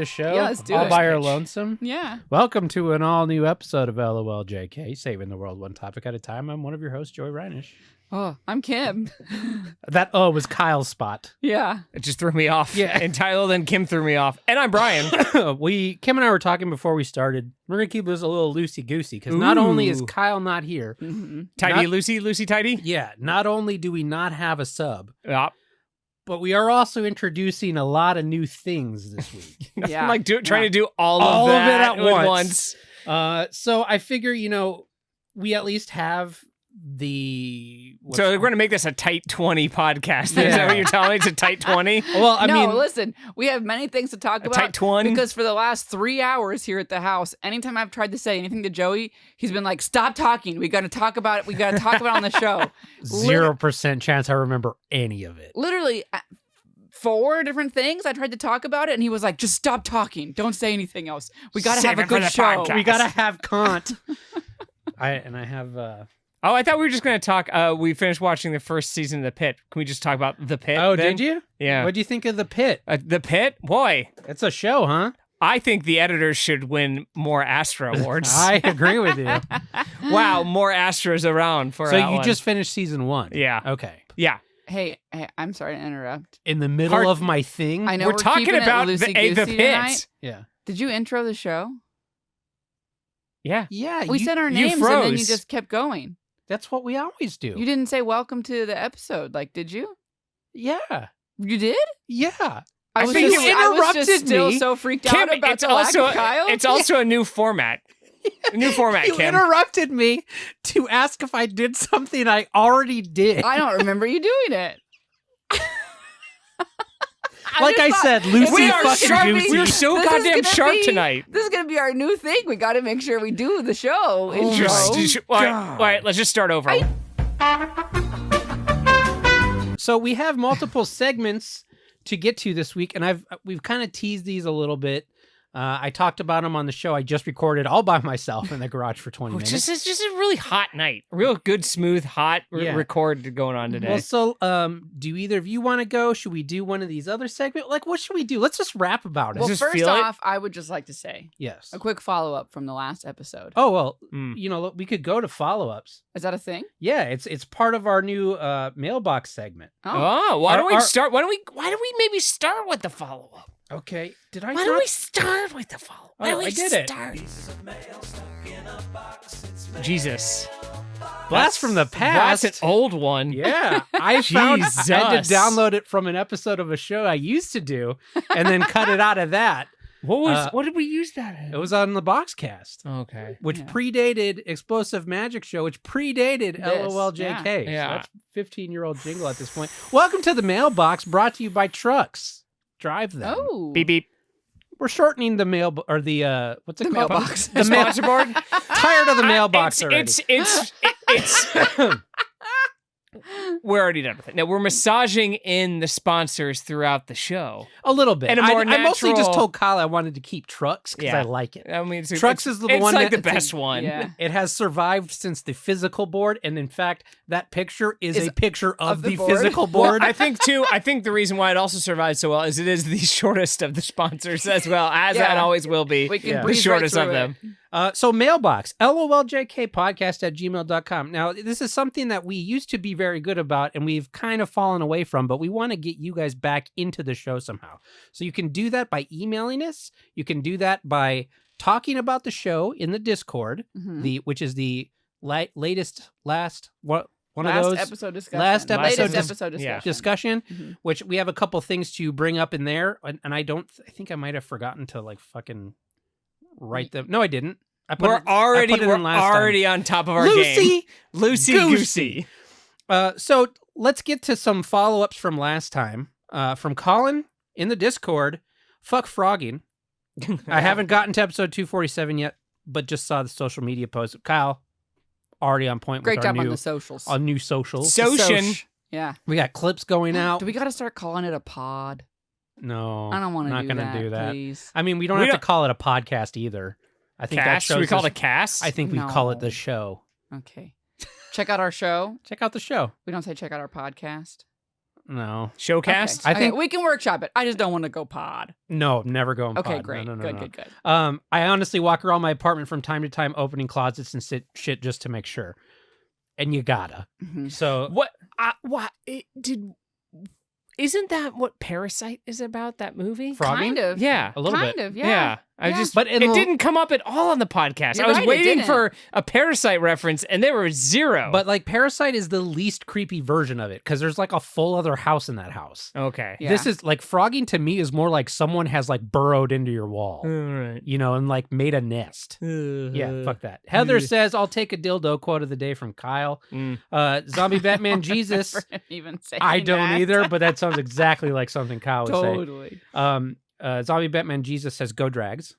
this show? Yeah, let's do all it. by our lonesome? Yeah. Welcome to an all-new episode of LOLJK, saving the world one topic at a time. I'm one of your hosts, Joey Reinish. Oh, I'm Kim. That was Kyle's spot. Yeah. It just threw me off. Yeah. And Tyler, then Kim threw me off. And I'm Brian. Kim and I were talking before we started. We're going to keep this a little loosey-goosey, because not only is Ooh. Kyle not here. Mm-hmm. Tidy, Lucy Tidy? Yeah, not only do we not have a sub, Yeah. but we are also introducing a lot of new things this week. Yeah. I'm like trying to do all All of of it that at once. So I figure, we at least have the... So we're going to make this a tight 20 podcast. Is that what you're telling me? It's a tight 20? Well, I mean... listen, we have many things to talk about. Tight 20? Because for the last 3 hours here at the house, anytime I've tried to say anything to Joey, he's been like, stop talking. We got to talk about it. We got to talk about it on the show. 0% chance I remember any of it. Literally 4 different things. I tried to talk about it, and he was like, just stop talking. Don't say anything else. We got to have Save a it for good the show. podcast. We gotta have Kant. I have... Oh, I thought we were just going to talk. We finished watching the first season of The Pit. Can we just talk about The Pit? Oh, then? did you? Yeah. What'd you think of The Pit? The Pit? Boy. It's a show, huh? I think the editors should win more Astra awards. I agree with you. Wow, more Astras around for So that you one. just finished season 1? Yeah. Okay. Yeah. Hey, I'm sorry to interrupt. In the middle of my thing? I know We're talking keeping it about the loosey-goosey Pit. tonight. Yeah. Did you intro the show? Yeah. Yeah. We said our you names, and then you froze. just kept going. That's what we always do. You didn't say welcome to the episode. Like, did you? Yeah. You did? Yeah. I think you I was just interrupted still me. so freaked Kim, out about it's the also lack of Kyle. it's also a new format. A new format, You Kim. interrupted me to ask if I did something I already did. I don't remember you doing it. Like I said, Lucy We are fucking sharp. Goosey. We're so This is goddamn gonna sharp be- tonight. This is going to be our new thing. We got to make sure we do the show. Oh intro. my All right, let's just start over. So we have multiple segments to get to this week, and we've kind of teased these a little bit. I talked about them on the show I just recorded all by myself in the garage for 20 minutes. It's just a really hot night. A real good, smooth, hot Yeah. record going on today. Well, so do either of you want to go? Should we do one of these other segments? Like, what should we do? Let's just rap about it. Well, just first feel it? off, I would just like to say Yes. a quick follow-up from the last episode. Oh, well, Mm. we could go to follow-ups. Is that a thing? Yeah, it's part of our new mailbox segment. Oh, why don't we Our- start? Why don't we maybe start with the follow up? Okay. Did I Why don't we start with the follow up? Oh, I did it. Jesus. Blast from the past. That's an old one. Yeah, I had to Jesus. download it from an episode of a show I used to do, and then cut it out of that. What did we use that in? It was on the Boxcast, Okay. which Yeah. predated Explosive Magic Show, which predated This, LOLJK. yeah. So that's 15-year-old jingle at this point. Welcome to the mailbox, brought to you by Trucks. Drive them. Oh. Beep beep. We're shortening the mail or the what's it The called? mailbox. The mail- Sponsor board. Tired of the mailbox already. It's we're already done with it. No, we're massaging in the sponsors throughout the show. A little bit. And a more I mostly just natural- told Kyle I wanted to keep Trucks because Yeah. I like it. I mean, Trucks is the it's one like that- the best one. Yeah. It has survived since the physical board, and in fact, that picture is Is a picture of the the board. physical Well, board. I think the reason why it also survived so well is it is the shortest of the sponsors as well, as Yeah. it always will be. We can Yeah. The breeze shortest right of through them. it. So mailbox, LOLJKpodcast@gmail.com. Now, this is something that we used to be very good about, and we've kind of fallen away from, but we want to get you guys back into the show somehow. So you can do that by emailing us. You can do that by talking about the show in the Discord, Mhm. which is the last of Last those episode discussion. last Latest episode episode yeah. discussion. discussion, Mhm. which we have a couple things to bring up in there, and I think I might have forgotten to like fucking write them. No, I didn't. I put We're it in last time. already on top of our game. Lucy, Loosey Goosey. So let's get to some follow-ups from last time. From Colin in the Discord, fuck frogging. I haven't gotten to episode 247 yet, but just saw the social media post. Kyle, already on point Great with our job on new, the socials. new socials. Socian. Yeah. We got clips going out. Do we got to start calling it a pod? No, I don't want to not do gonna that, do that. please. I mean, we don't We have don't- to call it a podcast either. I think that Cast? shows We call us- it a cast? I think we call it the No. show. Okay. Check out our show. Check out the show. We don't say check out our podcast. No. Showcast? I think- we can workshop it. I just don't want to go pod. No, never go in Okay, pod. great. No. Good. I honestly walk around my apartment from time to time opening closets and shit just to make sure. And you gotta. Mhm. So Isn't that what Parasite is about, that movie? Frogging? Kind of. Yeah. A little bit. Kind of, yeah. But It didn't come up at all on the podcast. You're I was right, it waiting didn't. for a Parasite reference, and there were zero. But like Parasite is the least creepy version of it because there's like a full other house in that house. okay. Yeah. This is like frogging to me is more like someone has like burrowed into your wall, All right. you know, and like made a nest. Yeah, fuck that. Heather says, I'll take a dildo. Quote of the day from Kyle. Zombie Batman Jesus. For him even saying I don't that. either, but that sounds exactly like something Kyle would Totally. say. Zombie Batman Jesus says, "Go Drags,"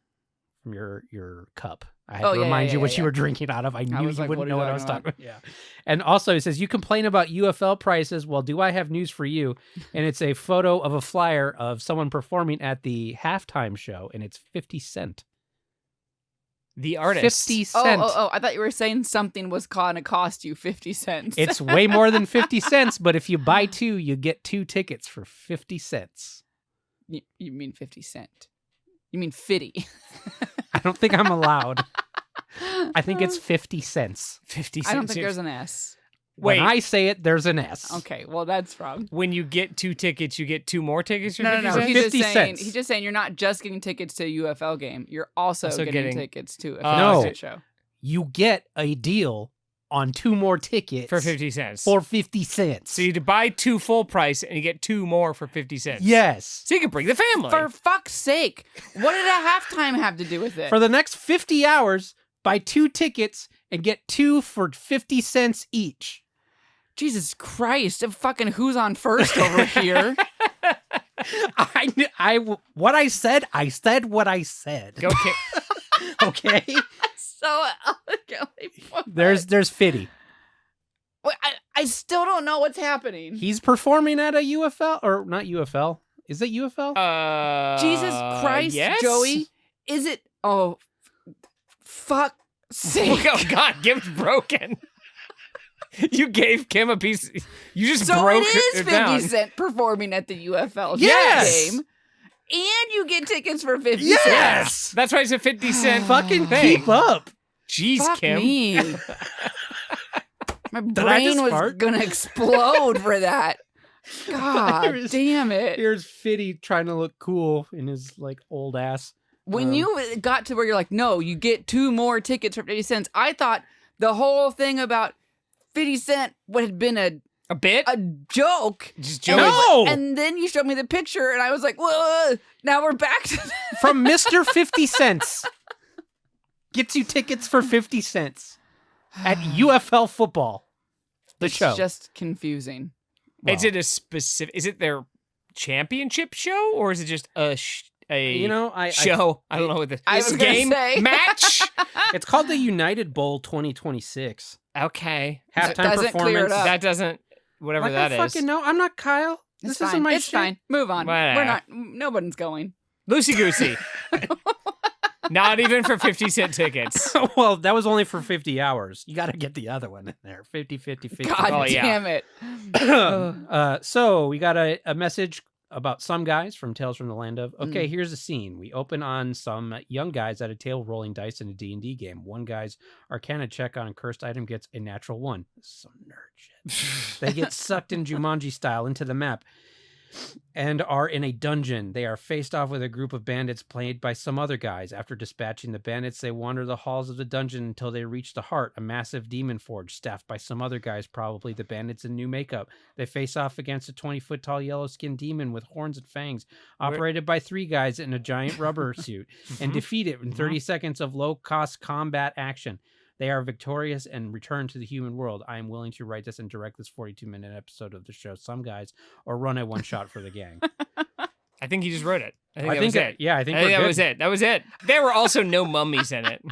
from your cup. I had Oh, to yeah, remind yeah, you what yeah, you yeah. were drinking out of. I knew was you like, wouldn't what are know you what I was talking talking about. Yeah. And also, he says, "You complain about UFL prices. Well, do I have news for you?" And it's a photo of a flyer of someone performing at the halftime show, and it's 50 cent. The artist. 50 cent. Oh, I thought you were saying something was going to cost you 50 cents. It's way more than 50 cents, but if you buy two, you get 2 tickets for 50 cents. You mean 50 cent. You mean 50. I don't think I'm allowed. I think it's 50 cents. 50 cents. I don't think there's an S. Wait. When I say it, there's an S. Okay, well, that's wrong. When you get 2 tickets, you get 2 more tickets? For No. 50 cents? He's 50 just saying, cents. he's just saying you're not just getting tickets to a UFL game. You're also getting tickets to a No. concert show. You get a deal on 2 more tickets For 50 cents. For 50 cents. So you buy 2 full price, and you get 2 more for 50 cents. Yes. So you can bring the family. For fuck's sake. What did a halftime have to do with it? For the next 50 hours, buy 2 tickets and get 2 for 50 cents each. Jesus Christ. Fucking who's on first over here? What I said what I said. Okay. Okay? So elegantly put. There's Fitty. Wait, I still don't know what's happening. He's performing at a UFL, or not UFL. Is it UFL? Jesus Christ, yes? Joey. Is it? Oh, fuck sake. Oh, God, Kim's broken. You gave Kim a piece. You just So broke it is it 50 down. Cent performing at the UFL Yes! game. And you get tickets for 50 Yes! cents. That's why it's a 50 cent Fucking thing. keep up. Jeez, Fuck Kim. me. My I brain just was fart? going to explode for that. God Here's- damn it. Here's Fitty trying to look cool in his like old ass. When you got to where you're like, no, you get 2 more tickets for 50 cents, I thought the whole thing about 50 Cent would have been A bit? a joke. Just And Joey. No! And then you showed me the picture, and I was like, whoa, now we're back to that. From Mr. 50 Cents. Gets you tickets for 50 cents at UFL football. The It's show. just confusing. Is it a specific? Is it their championship show, or is it just a you know, I show? I don't know what the I was gonna game say. match. it's called the United Bowl 2026. Okay, Halftime doesn't clear it performance. up. that doesn't. Whatever Like, that I is. fucking know. I'm not Kyle. It's This fine. isn't my It's shit. fine. Move on. Whatever. We're not. Nobody's going. Loosey Goosey. Not even for 50 cent tickets. Well, that was only for 50 hours. You got to get the other one in there. 50, 50, 50. God Oh, yeah. damn it. So we got a message about some guys from Tales from the Land of. Okay, here's the scene. We open on some young guys at a table rolling dice in a D&D game. One guy's Arcana check on a cursed item gets a natural 1. This is some nerd shit. They get sucked in Jumanji style into the map and are in a dungeon. They are faced off with a group of bandits played by some other guys. After dispatching the bandits, they wander the halls of the dungeon until they reach the heart, a massive demon forge staffed by some other guys, probably the bandits in new makeup. They face off against a 20-foot tall yellow-skinned demon with horns and fangs, operated by 3 guys in a giant rubber suit, and defeat it in 30 seconds of low-cost combat action. They are victorious and return to the human world. I am willing to write this and direct this 42-minute episode of the show, Some Guys, or run a one-shot for the gang. I think he just wrote it. I think I that think was it. Yeah, I think I we're think that good. was it. That was it. There were also no mummies in it.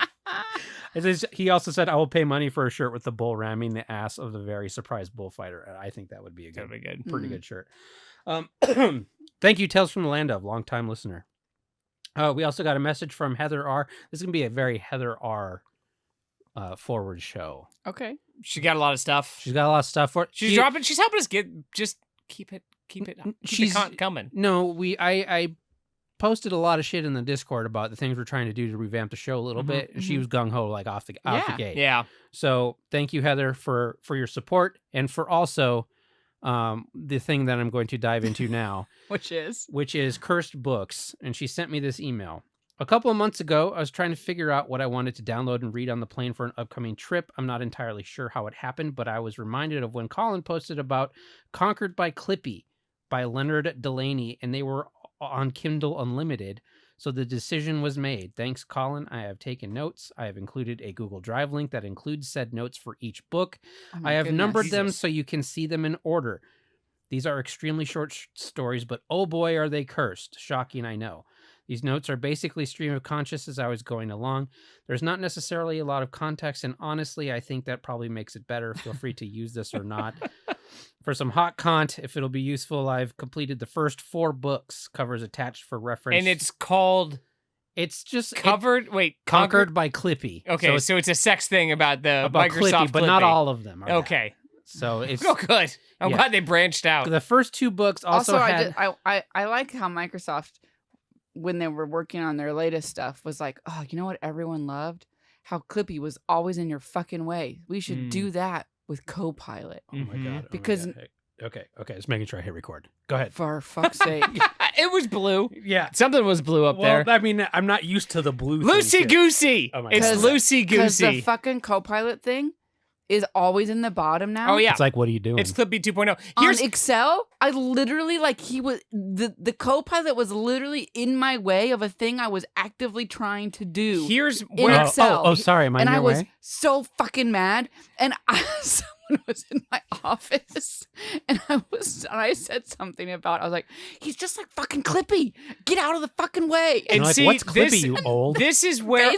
He also said, I will pay money for a shirt with the bull ramming the ass of the very surprised bullfighter. And I think that would be a That'd be good. pretty good shirt. Thank you, Tales from the Land of, long-time listener. We also got a message from Heather R. This is going to be a very Heather R. Forward show. Okay. She got a lot of stuff. She's got a lot of stuff for it. She's dropping. She's helping us just keep it Keep the She's content coming. No, I posted a lot of shit in the Discord about the things we're trying to do to revamp the show a little bit. And she was gung ho like out the gate. Yeah. So thank you, Heather, for your support and for also the thing that I'm going to dive into now, which is cursed books. And she sent me this email. A couple of months ago, I was trying to figure out what I wanted to download and read on the plane for an upcoming trip. I'm not entirely sure how it happened, but I was reminded of when Colin posted about Conquered by Clippy by Leonard Delaney, and they were on Kindle Unlimited. So the decision was made. Thanks, Colin. I have taken notes. I have included a Google Drive link that includes said notes for each book. I have numbered them so you can see them in order. These are extremely short stories, but oh boy, are they cursed. Shocking, I know. These notes are basically stream of conscious as I was going along. There's not necessarily a lot of context, and honestly, I think that probably makes it better. Feel free to use this or not. For some hot content, if it'll be useful, I've completed the first 4 books, covers attached for reference. And it's called... It's just... Conquered by Clippy. Okay, so it's a sex thing about Microsoft Clippy, but not all of them are okay. That. So it's... Oh, good. I'm glad they branched out. The first 2 books also had... I like how Microsoft, when they were working on their latest stuff, was like, oh, you know what everyone loved? How Clippy was always in your fucking way. We should do that with Copilot. Oh my god! Because okay, just making sure I hit record. Go ahead. For fuck's sake, it was blue. Yeah, something was blue up there. I mean, I'm not used to the blue. Loosey Goosey. Oh it's Loosey Goosey. Because the fucking Copilot thing is always in the bottom now. Oh yeah, it's like, what are you doing? It's Clippy 2.0. On Excel, I literally the Copilot was literally in my way of a thing I was actively trying to do. Here's in Excel. Oh, sorry, am I in your way? And I was so fucking mad, and someone was in my office, and I said something about, I was like, he's just like fucking Clippy. Get out of the fucking way. And see, what's Clippy, you old? This is where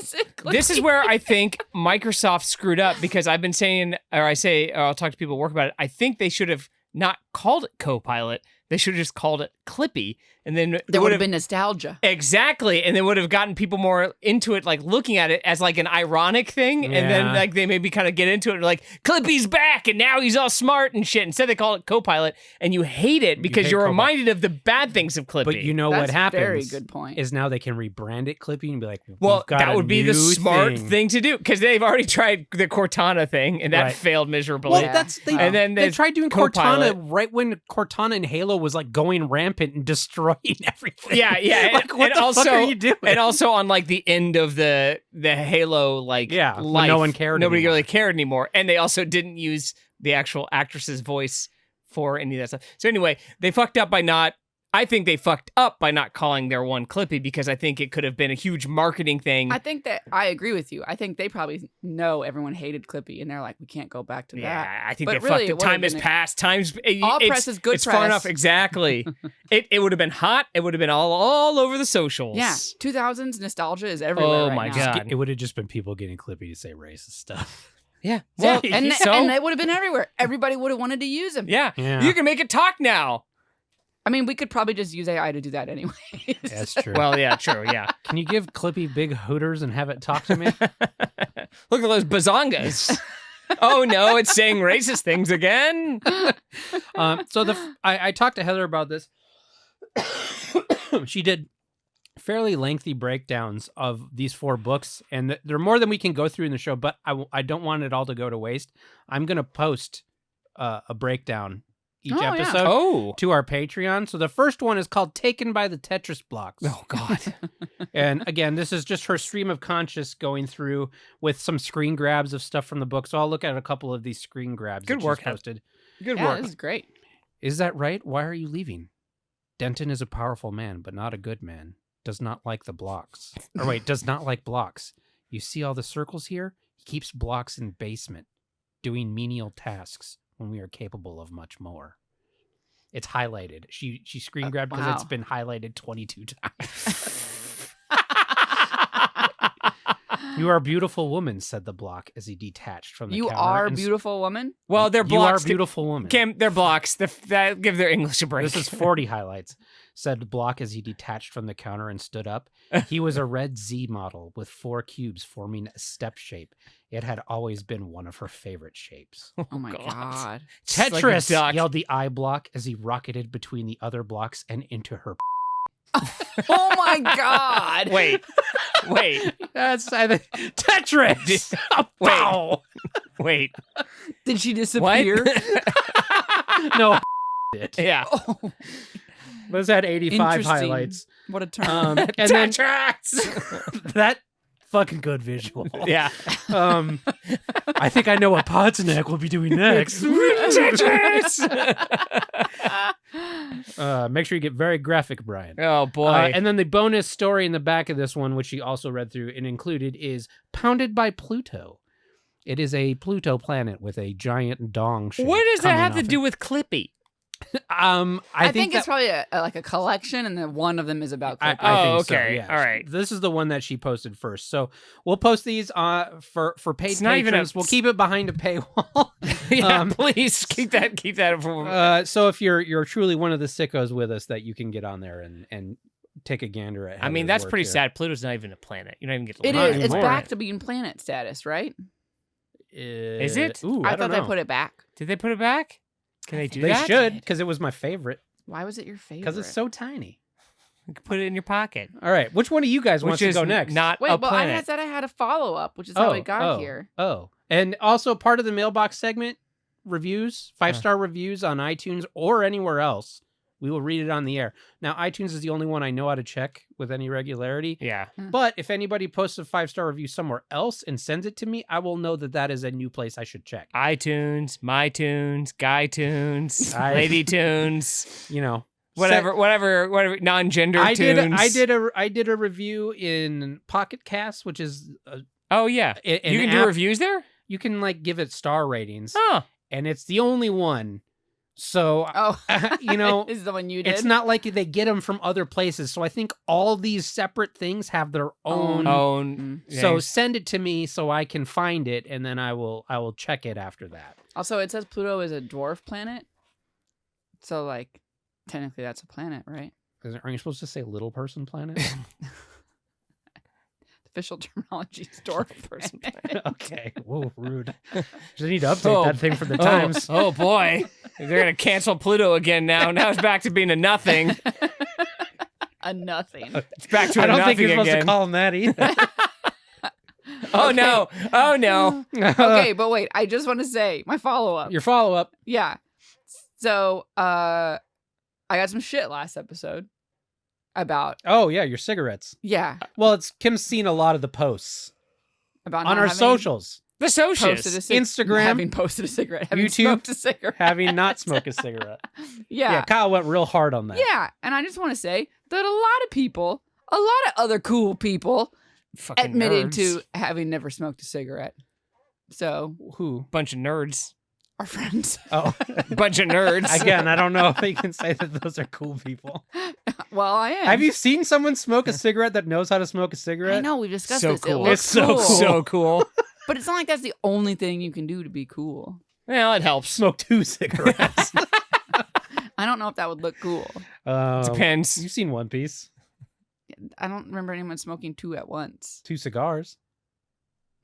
I think Microsoft screwed up, because I've been saying, or I'll talk to people who work about it. I think they should have not called it Copilot. They should have just called it Clippy, and then there would have been nostalgia. Exactly, and they would have gotten people more into it, like looking at it as like an ironic thing, and then like they maybe kind of get into it, and like Clippy's back, and now he's all smart and shit. Instead, they call it Copilot, and you hate it because you're reminded of the bad things of Clippy. But you know what happens? Very good point. Is now they can rebrand it Clippy and be like, well, that would be the smart thing to do, because they've already tried the Cortana thing, and that failed miserably. Well, and then they tried doing Copilot. Cortana right when Cortana and Halo was like going rampant and destroying everything. Yeah. Like, what the fuck are you doing? And also on like the end of the Halo life, no one cared. Nobody really cared anymore, and they also didn't use the actual actress's voice for any of that stuff. So anyway, they fucked up by not. I think they fucked up by not calling their one Clippy, because I think it could have been a huge marketing thing. I think that I agree with you. I think they probably know everyone hated Clippy, and they're like, we can't go back to that. Yeah, I think they fucked up. Time has passed. All press is good it's press. Far enough. Exactly. it would have been hot. It would have been all over the socials. Yeah, 2000s nostalgia is everywhere. Oh right my now. god, it would have just been people getting Clippy to say racist stuff. Yeah. Well, and they would have been everywhere. Everybody would have wanted to use them. Yeah. You can make it talk now. I mean, we could probably just use AI to do that anyway. That's true. Well, yeah, true, yeah. Can you give Clippy big hooters and have it talk to me? Look at those bazongas. Oh no, it's saying racist things again. I talked to Heather about this. She did fairly lengthy breakdowns of these 4 books, and they're more than we can go through in the show, but I don't want it all to go to waste. I'm going to post a breakdown each episode to our Patreon. So the first one is called Taken by the Tetris Blocks. Oh, God. And again, this is just her stream of conscious going through with some screen grabs of stuff from the book. So I'll look at a couple of these screen grabs. Good work, posted. Good work. This is great. Is that right? Why are you leaving? Denton is a powerful man, but not a good man. Does not like the blocks. Or wait, does not like blocks. You see all the circles here? He keeps blocks in basement, doing menial tasks when we are capable of much more. It's highlighted. She screen grabbed because it's been highlighted 22 times. You are a beautiful woman, said the block as he detached from the counter. You are a beautiful woman? Well, they're blocks. You are a beautiful woman. Kim, they're blocks. That give their English a break. This is 40 highlights. said Block as he detached from the counter and stood up. He was a red Z model with 4 cubes forming a step shape. It had always been one of her favorite shapes. Oh my God. Just like a Tetris! duck. Yelled the I Block as he rocketed between the other blocks and into her. Oh my God. Wait. That's I think Tetris. Wow. Wait. Did she disappear? No, did. Yeah. Oh, Those had 85 Interesting. highlights. what a turn. And then Tetris. that fucking good visual. Yeah. I think I know what Podsnack will be doing next. Tetris. Make sure you get very graphic, Brian. Oh boy. And then the bonus story in the back of this one, which she also read through and included, is Pounded by Pluto. It is a Pluto planet with a giant dong shape. What does that coming have to off do with Clippy? I think it's probably like a collection, and then one of them is about I Clippy. Oh, think so, okay. yeah. All right. This is the one that she posted first. So we'll post these for paid It's not even patrons. We'll keep it behind a paywall. Yeah, please keep that for. So if you're truly one of the sickos with us, that you can get on there and take a gander at. I mean, Heather's that's work pretty here. sad. Pluto's not even a planet. You don't even get to It look at is. It's anymore. back to being planet status, right? Is it? Ooh, I don't thought they know. put it back. Did they put it back? Can they do They that? should, because it was my favorite. Why was it your favorite? Because it's so tiny. You can put it in your pocket. All right, which one of you guys wants Which to is go next? not Wait, a well, planet. I had a follow-up, which is how we got here. Oh, and also part of the mailbox segment, reviews, 5-star reviews on iTunes or anywhere else. We will read it on the air. Now, iTunes is the only one I know how to check with any regularity. Yeah. But if anybody posts a 5-star review somewhere else and sends it to me, I will know that that is a new place I should check. iTunes, MyTunes, GuyTunes, I- LadyTunes, You know, whatever, non-gender I tunes. did a review in Pocket Cast, which is Oh yeah, an you can do app. reviews there. You can like give it star ratings, Oh, and it's the only one. So Oh, you know, is the one you did? it's not like they get them from other places. So I think all these separate things have their own. own. So things. send it to me so I can find it, and then I will check it after that. Also, it says Pluto is a dwarf planet. So, like, technically that's a planet, right? Aren't you supposed to say little person planet? Official terminology is dwarf person. Okay. Whoa, rude. Just need to update that thing for the times. Oh boy, they're gonna cancel Pluto again now. Now it's back to being a nothing. A nothing. It's back to a I don't nothing think you're supposed again. to call him that either. Oh no! Oh no! Okay, but wait, I just want to say my follow-up. Your follow up. Yeah. So, I got some shit last episode about, Oh yeah, your cigarettes. yeah, Well, it's Kim's seen a lot of the posts about on not our having socials, The socials. posted a Instagram, having posted a cigarette, having YouTube, smoked a cigarette. having not smoked a cigarette. Yeah. Kyle went real hard on that. Yeah. And I just want to say that a lot of people, a lot of other cool people Fucking admitted nerds. to having never smoked a cigarette. So, Who? Bunch of nerds. our friends. Oh, Bunch of nerds. again, I don't know if you can say that those are cool people. Well, I am. Have you seen someone smoke a cigarette that knows how to smoke a cigarette? I know, we discussed So this. cool. It looks It's so cool. cool. So cool. But it's not like that's the only thing you can do to be cool. Well, it helps. Smoke 2 cigarettes. I don't know if that would look cool. Depends. You've seen One Piece. I don't remember anyone smoking 2 at once. 2 cigars.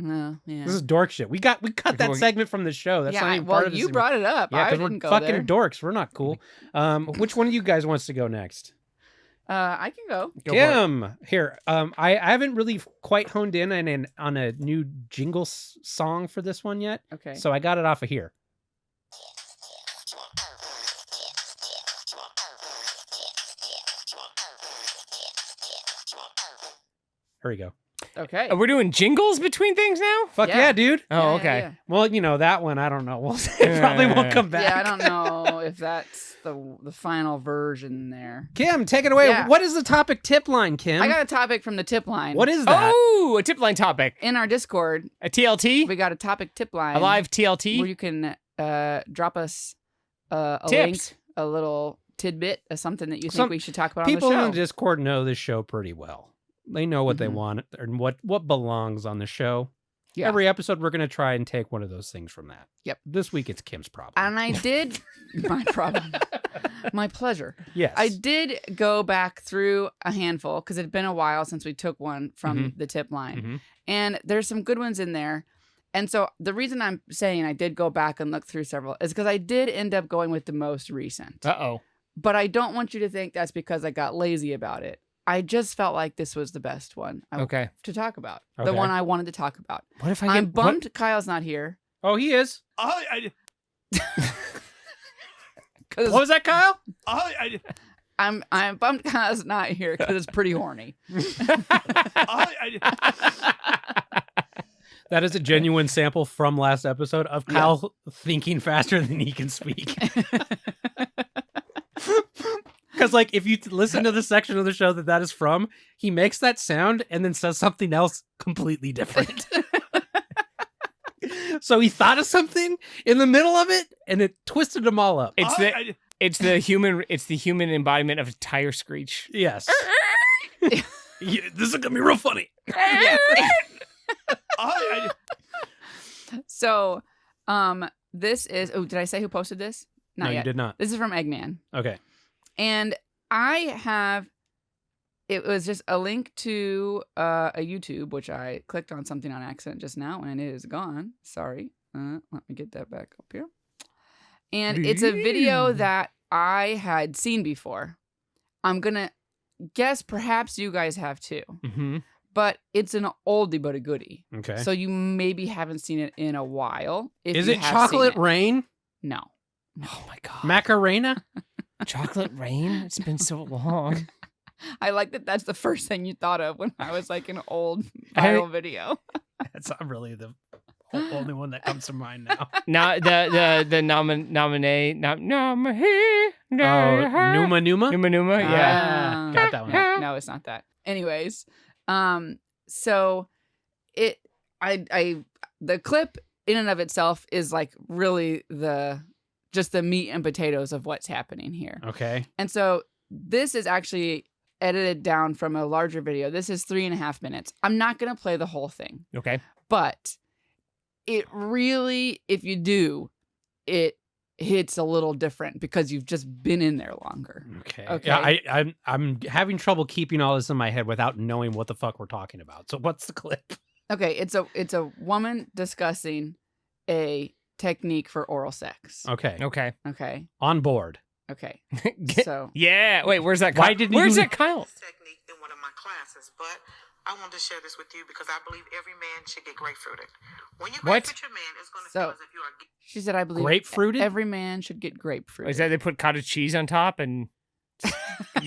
No, yeah. This is dork shit. We cut that segment from the show. That's yeah, not even well, part of the you segment. brought it up. Yeah, I because didn't we're go fucking there. dorks. We're not cool. Which one of you guys wants to go next? I can go. Go for it. Kim, here. I haven't really quite honed in on a new jingle song for this one yet, Okay. so I got it off of here. Here we go. Okay. We're doing jingles between things now? Fuck Yeah. yeah, dude. Oh, Yeah, okay. yeah, Well, you know that one. I don't know. Well, it probably won't come back. Yeah, I don't know if that's the final version there. Kim, take it away. Yeah. What is the topic tip line, Kim? I got a topic from the tip line. What is that? Oh, a tip line topic. In our Discord, A TLT? we got a topic tip line. A live where TLT? you can drop us a Tips. link, a little tidbit of something that you think Some we should talk about People on the show. in the Discord know this show pretty well. They know what they Mhm. want and what belongs on the show. Yeah. Every episode, we're going to try and take one of those things from that. Yep. This week, it's Kim's problem. And I did my problem. My pleasure. Yes. I did go back through a handful because it had been a while since we took one from the tip line. And there's some good ones in there. And so the reason I'm saying I did go back and look through several is because I did end up going with the most recent. Uh-oh. But I don't want you to think that's because I got lazy about it. I just felt like this was the best one to talk about. The one I wanted to talk about. What if I'm bummed Kyle's not here. Oh, he is. What was that, Kyle? I'm bummed Kyle's not here because it's pretty horny. That is a genuine sample from last episode of Kyle thinking faster than he can speak. Because, like, if you listen to the section of the show that is from, he makes that sound and then says something else completely different. So he thought of something in the middle of it, and it twisted them all up. It's the human embodiment of a tire screech. Yes. This is gonna be real funny. So, this is. Oh, did I say who posted this? Not no, yet. You did not. This is from Eggman. Okay. And I have. It was just a link to a YouTube, which I clicked on something on accident just now, and it is gone. Sorry. Let me get that back up here. And it's a video that I had seen before. I'm going to guess perhaps you guys have too. But it's an oldie but a goodie. Okay. So you maybe haven't seen it in a while. Is it Chocolate Rain? No. Oh my God. Macarena? Chocolate Rain? It's been so long. I like that that's the first thing you thought of when I was like an old viral video. That's not really the only one that comes to mind now. Now the nominee. Numa? Numa, yeah. Got that one. No, it's not that. Anyways, so the clip in and of itself is like really just the meat and potatoes of what's happening here. Okay. And so this is actually edited down from a larger video. This is 3.5 minutes. I'm not going to play the whole thing. Okay. But it really, if you do, it hits a little different because you've just been in there longer. Okay. Yeah, I'm having trouble keeping all this in my head without knowing what the fuck we're talking about. So what's the clip? Okay, it's a woman discussing a technique for oral sex. Okay. On board. Okay. So yeah. Wait, where's that? Why didn't Where's you... that Kyle? Technique in one of my classes, but I wanted to share this with you because I believe every man should get grapefruited. When you grapefruit your man, it's going to feel as if you are. She said, "I believe grapefruited. Every man should get grapefruit." Is that they put cottage cheese on top and?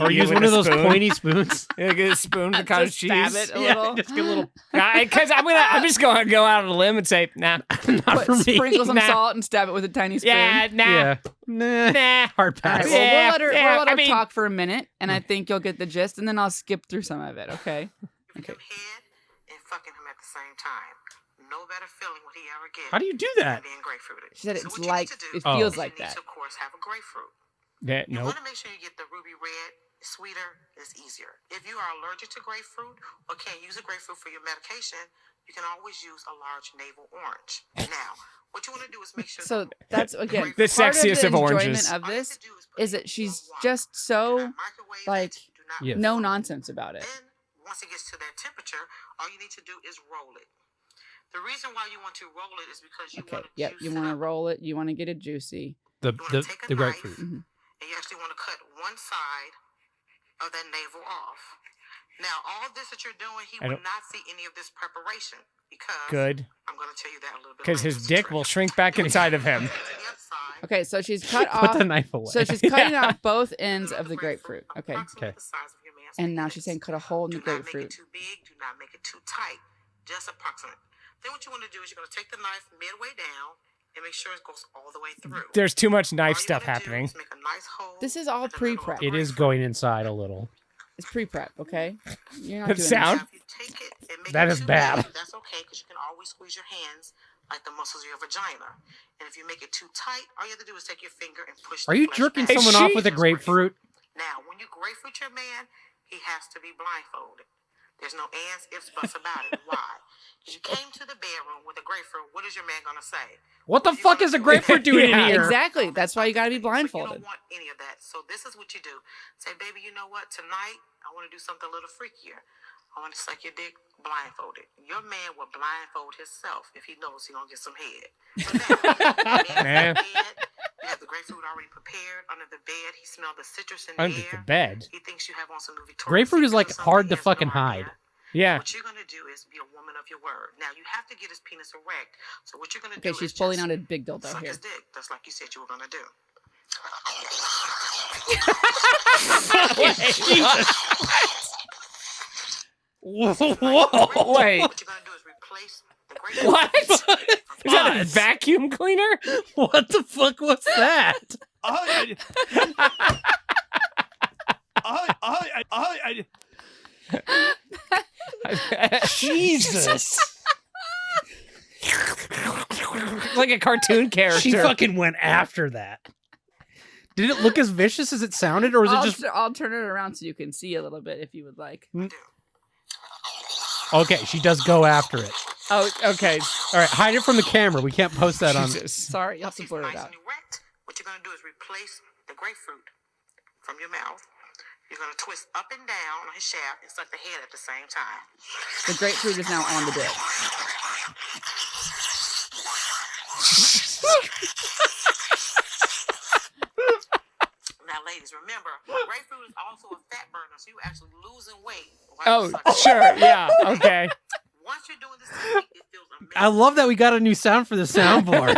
Or use one of those pointy spoons. Yeah, get a spoon with cottage cheese. Stab it a little. Just get a little. Because I'm just going to go out on a limb and say, nah, not for me. Sprinkle some salt and stab it with a tiny spoon. Yeah, nah. Yeah. Nah. Hard pass. All right, well, we'll let her I mean- talk for a minute, and I think you'll get the gist, and then I'll skip through some of it. Okay. Okay. Him head and fucking him at the same time. No better feeling would he ever get. How do you do that? Than being grapefruited. She said So it's what you like need to do it feels is like you need that. to, of course, have a grapefruit. Yeah, You nope. want to make sure you get the ruby red. Sweeter is easier. If you are allergic to grapefruit or can't use a grapefruit for your medication, you can always use a large navel orange. Now, what you want to do is make sure. So that's again The part sexiest of of the oranges. enjoyment of this is that she's just so like Yes. no nonsense about it. Then, once it gets to that temperature, all you need to do is roll it. The reason why you want to roll it is because you Okay. want to Yep. You want to roll it. You want to get it juicy. The grapefruit. Mhm. And you actually want to cut one side of that navel off. Now, all this that you're doing, he will not see any of this preparation because Good. I'm going to tell you that a little bit. Because later. his dick will shrink back inside of him. To the other side. Okay. So she's cut Put off. the knife away. So she's cutting off both ends of the grapefruit. Okay. Approximately the size of your man's And now penis. she's saying cut a hole in the Do not make grapefruit. it too big. Do not make it too tight. Just approximate. Then what you want to do is you're going to take the knife midway down and make sure it goes all the way through. There's too much All knife you stuff wanna do happening. is make a nice hole This is all in the middle of the pre-prep. It is grapefruit. going inside a little. It's pre-prep. Okay. You're not That doing sound? Now, if you take it and make That it is too bad. big, that's okay because you can always squeeze your hands like the muscles of your vagina. And if you make it too tight, all you have to do is take your finger and push. Are the you flesh jerking back. someone off with a grapefruit? Now, when you grapefruit your man, he has to be blindfolded. There's no ands, ifs, buts about it. Why? You came to the bedroom is your man gonna say? What the fuck is a grapefruit doing in Yeah, here? Exactly. That's why you got to be So you blindfolded. don't want any of that. So this is what you do. Say, baby, you know what? Tonight, I want to do something a little freakier. I want to suck your dick blindfolded. Your man will blindfold himself if he knows he's going to get some head. So now, you have the grapefruit already prepared under the bed. He smells the citrus in the Under air. the bed. He thinks you have on some Victoria's Grapefruit is, Secret like, or something. hard to He has no fucking hide. idea. Yeah. What you're gonna do is be a woman of your word. Now you have to get his penis erect. So what you're gonna Okay, do she's is pulling just out a big dildo suck here. his dick, just like you said you were gonna do. Whoa. Wait. What you're gonna do is replace the grapefruit. What? Is that a What? vacuum cleaner? What the fuck was that? Jesus. Like a cartoon character. She fucking went after that. Did it look as vicious as it sounded, or was it just... I'll turn it around so you can see a little bit if you would like. Okay, she does go after it. Oh, okay. All right, hide it from the camera. We can't post that on... Jesus. Sorry, you have to He's blur nice it out. and erect. What you're gonna do is replace the grapefruit from your mouth. You're gonna twist up and down on his shaft and suck the head at the same time. The grapefruit is now on the dick. Now, ladies, remember, grapefruit is also a fat burner, so you're actually losing weight. while Oh, you're sucking. sure. Yeah. Okay. Once you're doing this technique, it feels amazing. I love that we got a new sound for the soundboard.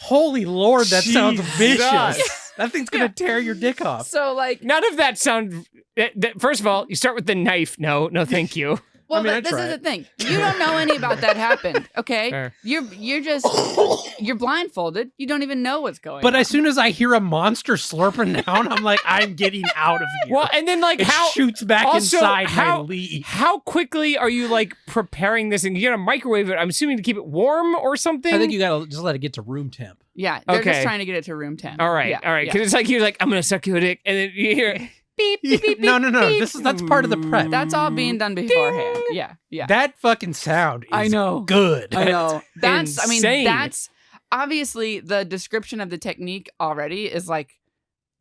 Holy Lord, that sounds Jesus. vicious. That thing's going to tear your dick off. So, like, None of that sound. First of all, you start with the knife. No, thank you. well, I mean, I this is tried. the thing. You don't know any about that happened, okay? Fair. You're just you're blindfolded. You don't even know what's going on. But as soon as I hear a monster slurping down, I'm like, I'm getting out of here. Well, and then like it how shoots back also, inside how- my leaf. how quickly are you like preparing this thing? You're gonna microwave it. I'm assuming to keep it warm or something. I think you got to just let it get to room temp. yeah, they're Okay. just trying to get it to room 10. All right, Yeah, all right. yeah. Because it's like you're like, I'm gonna suck your dick, and then you hear beep, beep, beep, No, no, no. beep. That's part of the prep. That's all being done beforehand. Yeah, yeah. That fucking sound is I know. good. I know. That's insane. that's obviously the description of the technique already is like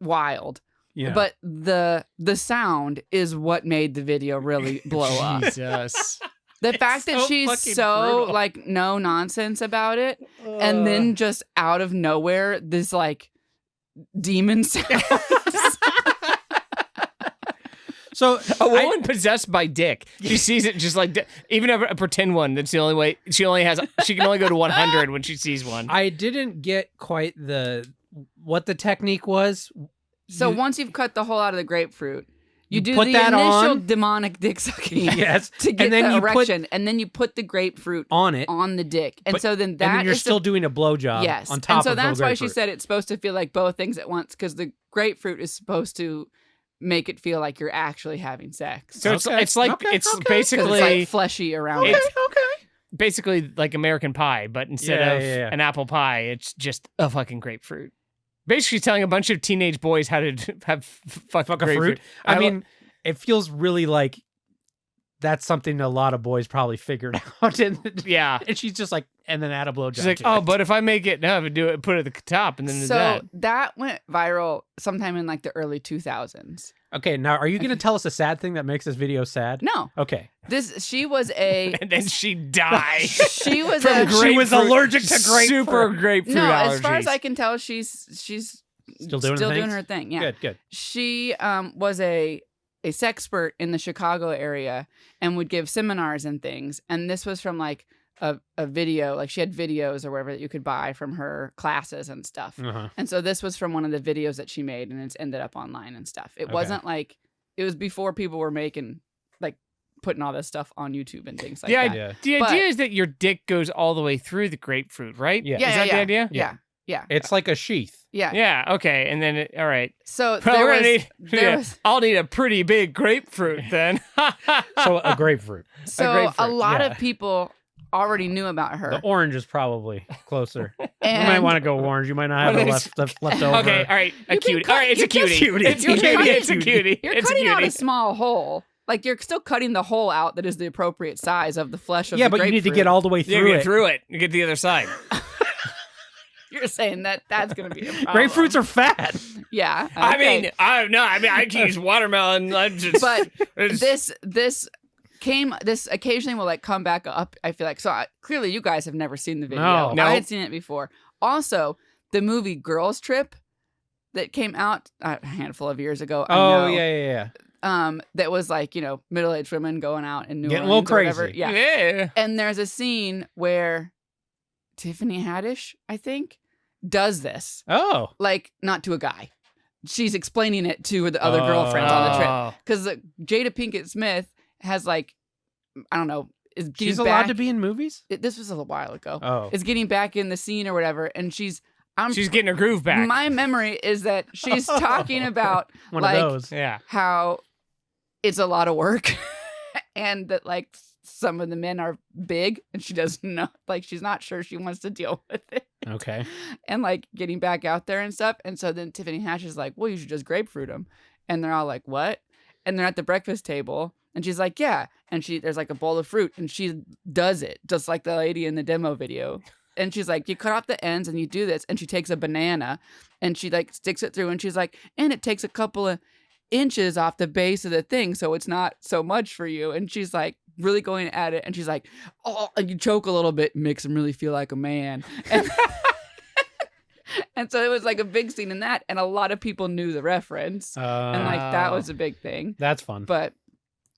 wild. Yeah. But the sound is what made the video really blow up. Jesus. The fact that so she's fucking so brutal. like no nonsense about it, and then just out of nowhere, this like demon sound. So A woman possessed by dick. She sees it just like even a pretend one. That's the only way. She can only go to 100 when she sees one. I didn't get quite what the technique was. So You- once you've cut the hole out of the grapefruit, you You do put the that initial on. demonic dick sucking Yes, to get and then the you put erection, and then you put the grapefruit on it, on the dick, and But- so then and that then you're is still the- doing a blowjob. yes, on top and so of the that's why she grapefruit. said it's supposed to feel like both things at once because the grapefruit is supposed to make it feel like you're actually having sex. So Okay, it's like okay, it's okay. 'Cause basically it's like fleshy around It's- it. okay. basically like American Pie, but instead Yeah, of yeah. an apple pie, it's just a fucking grapefruit. Basically, telling a bunch of teenage boys how to have fuck Fuck a grapefruit. fruit. I mean, it feels really like that's something a lot of boys probably figured out. And yeah. and she's just like, and then add a blowjob. She's like, to oh, it. but if I make it now, I would do it, put it at the top, and then do So that. that went viral sometime in like the early 2000s. Okay, now are you going to tell us a sad thing that makes this video sad? No, Okay. she was a And then she died. she was From a She was grapefruit- allergic to grapefruit. Super grapefruit no. allergies. As far as I can tell, she's Still doing things? her thing. Yeah. Good. She was a sexpert in the Chicago area and would give seminars and things. And this was from like a video, like she had videos or whatever that you could buy from her classes and stuff. Uh-huh. And so this was from one of the videos that she made, and it's ended up online and stuff. It Okay. wasn't like it was before people were making like putting all this stuff on YouTube and things like the that. idea, the But- idea is that your dick goes all the way through the grapefruit, right? Yeah. Yeah, Is that the idea? Yeah. It's like a sheath. Yeah. Okay. And then, all right. So Well, there we're was, gonna need, there yeah, was I'll need a pretty big grapefruit then. So a grapefruit. so a grapefruit, lot yeah. of people already knew about her. The orange is probably closer. You and might want to go orange. You might not have Well, a it's- left over. Okay. All right. A You can cutie. cut- All right. It's you a can- cutie. cutie. It's a You're cutie. cutting- It's a cutie. You're It's a cutting out cutie. a small hole. Like you're still cutting the hole out that is the appropriate size of the flesh of the but you need to grapefruit. get all the way You through get it. through it. You get to the other side. You're saying that's going to be a problem. Grapefruits are fat. Yeah. I okay. mean, I can use watermelon. I just, But it's- this occasionally will like come back up. I feel like clearly you guys have never seen the video. No. I had seen it before. Also, the movie Girls Trip that came out a handful of years ago. I Oh know, yeah. that was like middle-aged women going out in New Getting a Orleans little or whatever. crazy. Yeah. yeah. And there's a scene where Tiffany Haddish, I think, does this. Oh. Like not to a guy. She's explaining it to the other girlfriends on the trip. Oh. Because Jada Pinkett Smith has like, I don't know, is getting She's allowed to be in movies? This was a while ago. Oh. Is getting back in the scene or whatever, and she's Getting her groove back. My memory is that she's talking about One like of those. yeah. how it's a lot of work, and that like some of the men are big, and she doesn't know, like she's not sure she wants to deal with it. Okay. And like getting back out there and stuff. And so then Tiffany Haddish is like, well, you should just grapefruit them. And they're all like, what? And they're at the breakfast table. And she's like, yeah. And there's like a bowl of fruit. And she does it just like the lady in the demo video. And she's like, you cut off the ends and you do this. And she takes a banana and she like sticks it through. And she's like, and it takes a couple of inches off the base of the thing. So it's not so much for you. And she's like, really going at it. And she's like, oh, and you choke a little bit, makes him really feel like a man. And and so it was like a big scene in that, and a lot of people knew the reference, and like that was a big thing. That's fun. But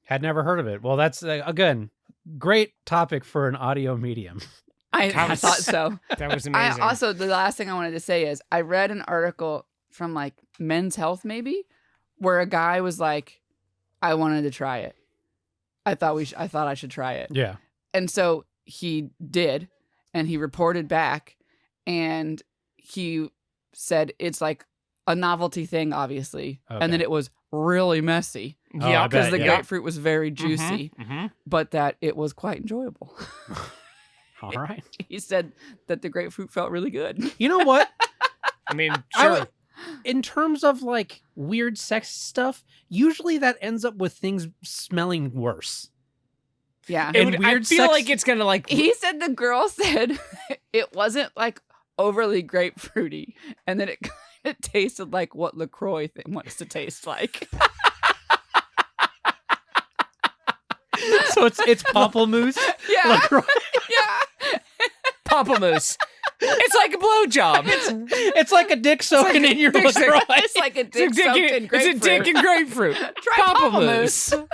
Had never heard of it. Well, that's again great topic for an audio medium. I thought so. That was amazing. I also, the last thing I wanted to say is I read an article from like Men's Health maybe, where a guy was like, I wanted to try it. I thought I should try it. Yeah. And so he did, and he reported back, and he said it's like a novelty thing, obviously, and that it was really messy. Oh, yeah, I Because bet, the yeah. grapefruit was very juicy, but that it was quite enjoyable. All right. He said that the grapefruit felt really good. You know what? I mean, I sure. would- in terms of like weird sex stuff, usually that ends up with things smelling worse. Yeah. And I weird feel sex- like it's gonna like. He said the girl said it wasn't like overly grapefruity, and that it kind of tasted like what LaCroix wants to taste like. So it's pamplemousse. Yeah. LaCroix. Yeah. Pamplemousse. It's like a blowjob. It's like a dick soaking in your dick soak- LaCroix. It's like a dick soaked in grapefruit. It's a dick and grapefruit. Try pamplemousse.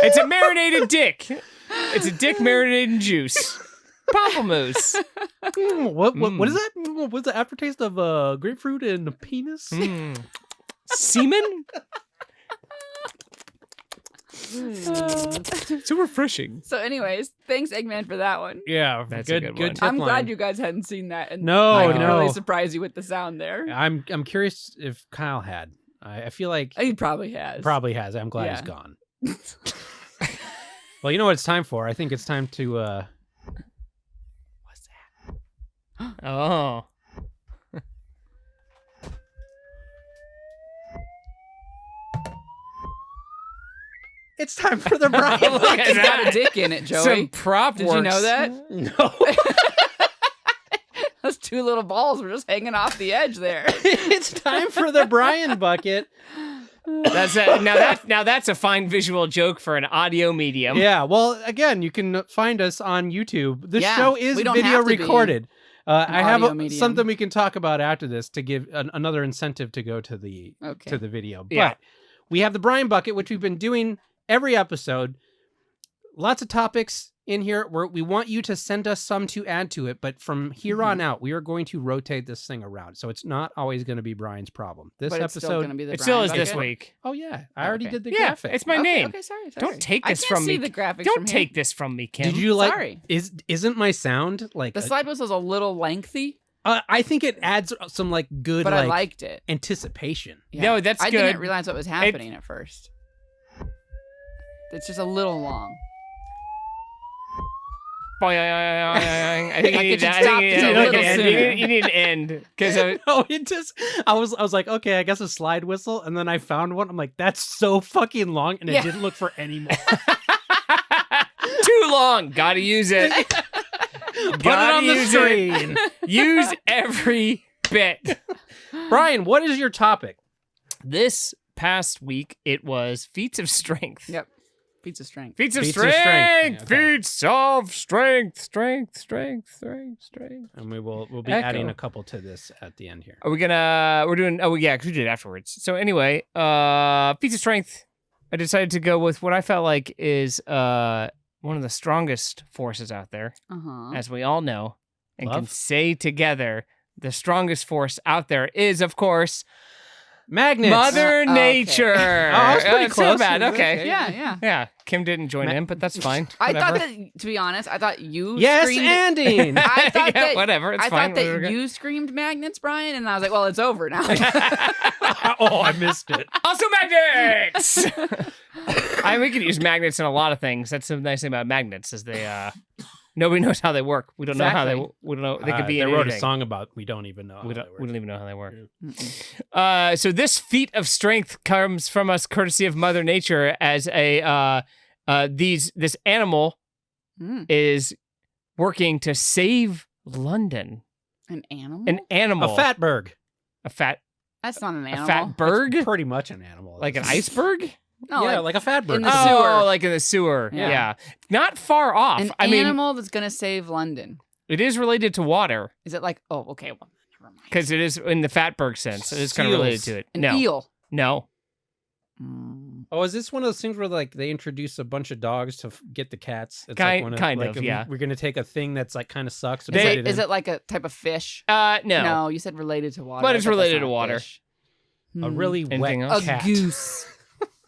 It's a marinated dick. It's a dick marinated in juice. Pamplemousse. What is that? What's the aftertaste of grapefruit and penis? Semen? So refreshing. So anyways, thanks Eggman for that one. Yeah, That's a good good one. tip I'm line. glad you guys hadn't seen that. And No, I could no. really surprise you with the sound there. I'm curious if Kyle had. I feel like He probably has. probably has. I'm glad he's Yeah. gone. Well, you know what it's time for? I think it's time to What's that? Oh. it's time for the Brian Look at It's got a that. dick in it, Joey. Some prop Did works. you know that? No. Those two little balls were just hanging off the edge there. It's time for the Brian bucket. That's now that's a fine visual joke for an audio medium. Yeah, well, again, you can find us on YouTube. This Yeah, show is we don't video have to be recorded. I have audio medium. something we can talk about after this to give another incentive to go to the Okay. video. Yeah. But we have the Brian bucket, which we've been doing every episode. Lots of topics in here where we want you to send us some to add to it, but from here on out, we are going to rotate this thing around. So it's not always going to be Brian's problem. This But it's still episode, going to be the It still Brian is this bucket? week. oh yeah, I already Okay. did the Yeah, graphic. it's my Okay, name. Okay, sorry. Don't take this I from can't see me. the graphics Don't from take here. this from me, Kim. Did you like? Sorry. Isn't my sound like? The slide whistle is a little lengthy, I think it adds some like good but like I liked it. anticipation. No, that's I good. didn't realize what was happening at first. It's just a little long. I think Like, you it need should that. stop I just think a you little need an sooner. end. You need an end because No, it just I was like, okay, I guess a slide whistle, and then I found one. I'm like, that's so fucking long, and it Yeah. didn't look for any more. too long. Got to use it. Put it Gotta on the use screen. Use every bit. Brian, what is your topic? This past week, it was feats of strength. Yep. Pizza strength. Feats of Feats of strength. strength. Yeah, okay. Feats of strength. And we'll be Echo. adding a couple to this at the end here. Are we gonna? We're doing. Oh yeah, because we did it afterwards. So anyway, feats of strength. I decided to go with what I felt like is one of the strongest forces out there, as we all know, and can Love? say together, the strongest force out there is, of course, Magnets. Mother okay. Nature. Oh, I was pretty it's close. not bad. Okay. Yeah. Yeah, Kim didn't join in, but that's fine. I thought Whatever. that, to be honest, I thought you Yes, screamed. ending. I thought Yeah, that whatever. It's I fine. thought that Whatever. you screamed magnets, Brian, and I was like, well, it's over now. Oh, I missed it. Also magnets. We can use magnets in a lot of things. That's the nice thing about magnets is they nobody knows how they work. We don't know how they. Exactly. We don't know. They could be. They in wrote anything. a song about we don't even know. We how don't. they work. We don't even know how they work. Mm-mm. So this feat of strength comes from us, courtesy of Mother Nature, as this animal Mm. is working to save London. An animal? An animal. A fatberg. A fat. That's not an A animal. fat bird. Pretty much an animal. Like an iceberg. No, yeah, like like a fatberg. in the Oh, sewer. like in the sewer. Yeah. Yeah. Not far off. an I mean, animal that's gonna save London. it is related to water Is it like? Oh, okay. Well, never mind. because it is in the fatberg sense. It is kind of related Seals. to it. An No. eel. No. Oh, is this one of those things where like they introduce a bunch of dogs to get the cats? It's Kind- like one kind like, of, yeah. We're gonna take a thing that's like kind of sucks. And They- put it Is in. it like a type of fish? No. No, you said related to water. But I it's thought that's related not to a water. fish. a Hmm. really Anything wet else? a cat? goose.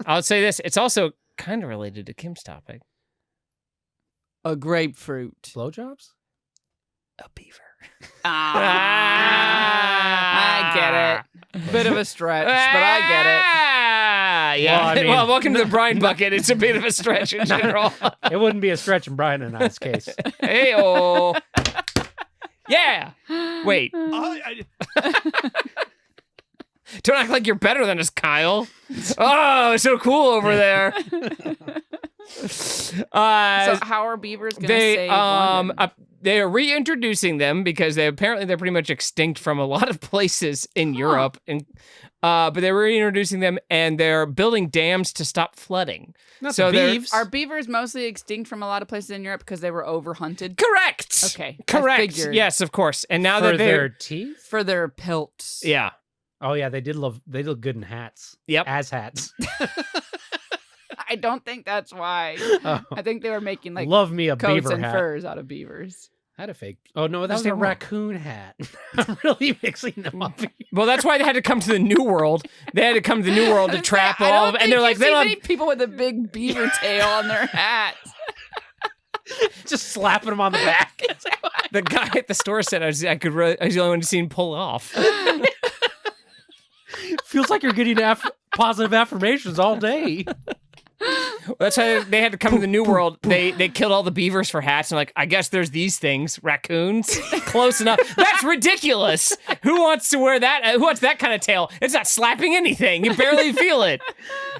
I'll say this. It's also kind of related to Kim's topic. A grapefruit. Blowjobs? A beaver. I get it. Bit of a stretch, but I get it. Yeah. Well, I mean- welcome to the brine bucket. It's a bit of a stretch in general. It wouldn't be a stretch in Brian and I's case. Hey-oh. Yeah. Wait. Don't act like you're better than us, Kyle. Oh, so cool over there. So how are beavers going to save London? They are reintroducing them because they're pretty much extinct from a lot of places in Europe, and but they're reintroducing them and they're building dams to stop flooding. Not So the they're- beeves. Are beavers mostly extinct from a lot of places in Europe because they were overhunted? Correct. Okay, I Correct. figured. Yes, of course. And now for that their they're teeth? For their pelts. yeah. Oh yeah, they look good in hats. Yep. As hats. I don't think that's why. Oh. I think they were making like Love me a coats beaver and hat. furs out of beavers. I had a fake. Oh no, that Just was stay a wrong. raccoon hat. I'm really mixing them up. Well, that's why they had to come to the New World. They had to come to the New World to trap all of, and they're like, they they don't don't. many people with a big beaver tail on their hats. Just slapping them on the back. It's like, what? The guy at the store said I was the only one to see him pull it off. Feels like you're getting positive affirmations all day. That's how they had to come to the New World. They killed all the beavers for hats, and like, I guess there's these things, raccoons. Close enough. That's ridiculous. Who wants to wear that? Who wants that kind of tail? It's not slapping anything. You barely feel it.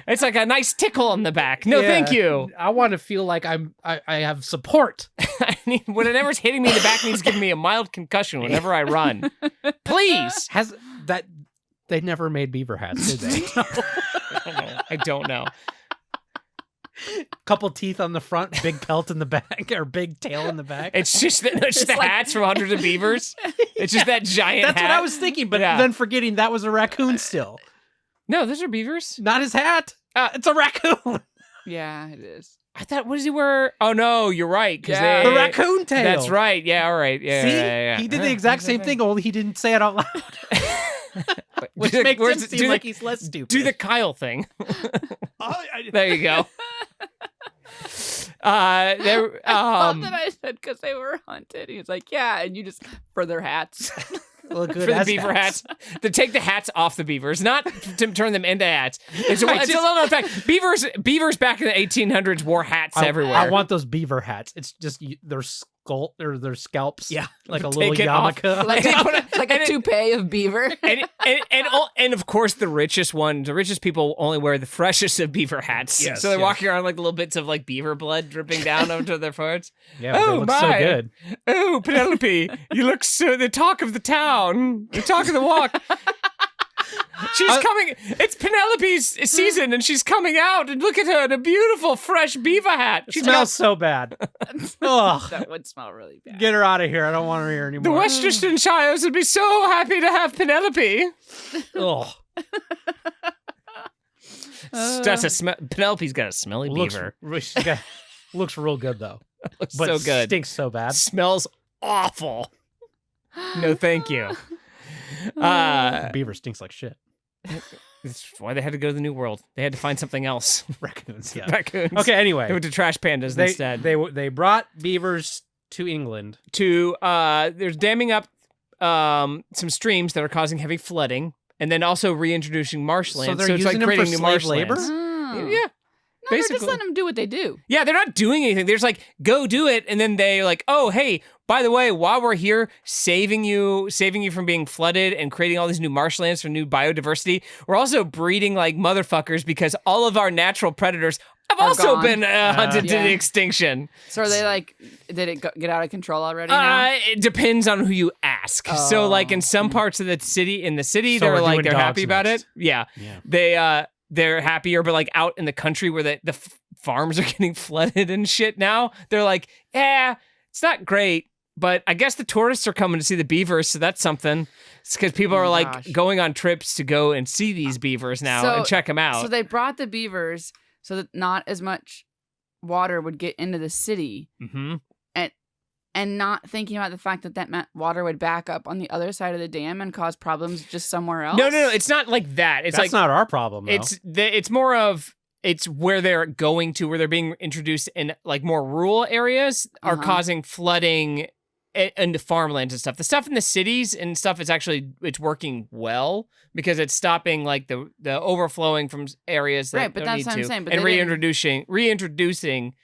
It's like a nice tickle on the back. No, Yeah. thank you. I want to feel like I have support. I need, whatever's hitting me in the back needs giving me a mild concussion whenever I run. Please. Has that? They never made beaver hats, did they? I don't know. Couple teeth on the front, big pelt in the back, or big tail in the back. It's just the like- hats from hundreds of beavers. It's just that giant That's hat. what I was thinking, but Yeah. then forgetting that was a raccoon still. No, those are beavers. Not his hat. It's a raccoon. Yeah, it is. I thought, what does he wear? Oh, no, you're right. 'Cause Yeah. they- The raccoon tail. That's right. Yeah, all right. Yeah, See? yeah. He did the exact same thing, only he didn't say it out loud. Which makes him seem like he's less stupid. Do the Kyle thing. I There you go. There. I love that I said because they were hunted. He was like, yeah, and you just for their hats. look good For the as beaver hats. To take the hats off the beavers, not to turn them into hats. It's a little known fact. Beavers back in the 1800s wore hats everywhere. I want those beaver hats. It's just they're their scalps. Yeah, like a little take it off. yarmulke. Like a toupee of beaver. and of course the richest people only wear the freshest of beaver hats. Yes, so they're yes. walking around like little bits of like beaver blood dripping down onto their foreheads. Yeah, but they look so good. Oh, Penelope, you look so the talk of the town, the talk of the walk. She's coming. It's Penelope's season, and she's coming out. And look at her in a beautiful, fresh beaver hat. She smells so bad. Ugh. That would smell really bad. Get her out of here. I don't want her here anymore. The Western Shires would be so happy to have Penelope. Ugh. That's a Penelope's got a smelly beaver. Looks real good though. Looks But so good. Stinks so bad. Smells awful. No, thank you. Beaver stinks like shit. That's why they had to go to the New World. They had to find something else. Raccoons. Yeah. Raccoons. Okay. Anyway, They went to trash pandas instead. They brought beavers to England. They're damming up some streams that are causing heavy flooding, and then also reintroducing marshlands. So they're it's using like them for creating new slave marshlands. labor? Oh. Yeah. No, they're basically. just letting them do what they do. Yeah, they're not doing anything. They're just like, go do it, and then they're like, oh, hey, by the way, while we're here saving you from being flooded and creating all these new marshlands for new biodiversity, we're also breeding like motherfuckers because all of our natural predators have Are also gone. been hunted to Yeah. the extinction. So are they like, did it get out of control already now? It depends on who you ask. So like in some parts of the city, So they're we're like doing they're happy dogs about next. it. Yeah. Yeah. They're happier, but like out in the country where the farms are getting flooded and shit now, they're like, yeah, it's not great, but I guess the tourists are coming to see the beavers, so that's something. It's because people are like gosh. going on trips to go and see these beavers now and check them out. So they brought the beavers so that not as much water would get into the city, Mm-hmm. and not thinking about the fact that water would back up on the other side of the dam and cause problems just somewhere else. No, it's not like that. It's That's like not our problem. Though. it's more of it's where they're going to, where they're being introduced in like more rural areas are causing flooding into farmlands and stuff. The stuff in the cities and stuff is actually it's working well because it's stopping like the overflowing from areas that Right, but don't that's need what to, I'm saying, but and they didn't- reintroducing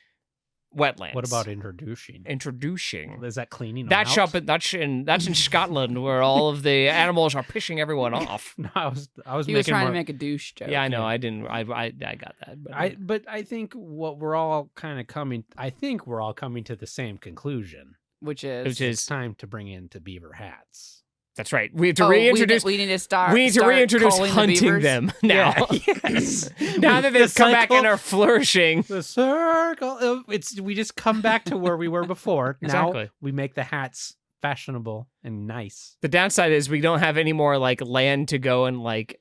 wetlands. What about introducing? introducing? Is that cleaning? That's them out? that's in Scotland where all of the animals are pissing everyone off. No, I was He making was trying more, to make a douche joke. Yeah, I know. I didn't. I got that. But But I think what we're all kind of coming. I think we're all coming to the same conclusion. Which is It's time to bring in beaver hats. that's right. We have to reintroduce. We need to start. We need to start reintroduce calling the hunting beavers. them now. Yes. Now that they've come back and are flourishing. The circle. We just come back to where we were before. Exactly. Now we make the hats fashionable and nice. The downside is we don't have any more like land to go and like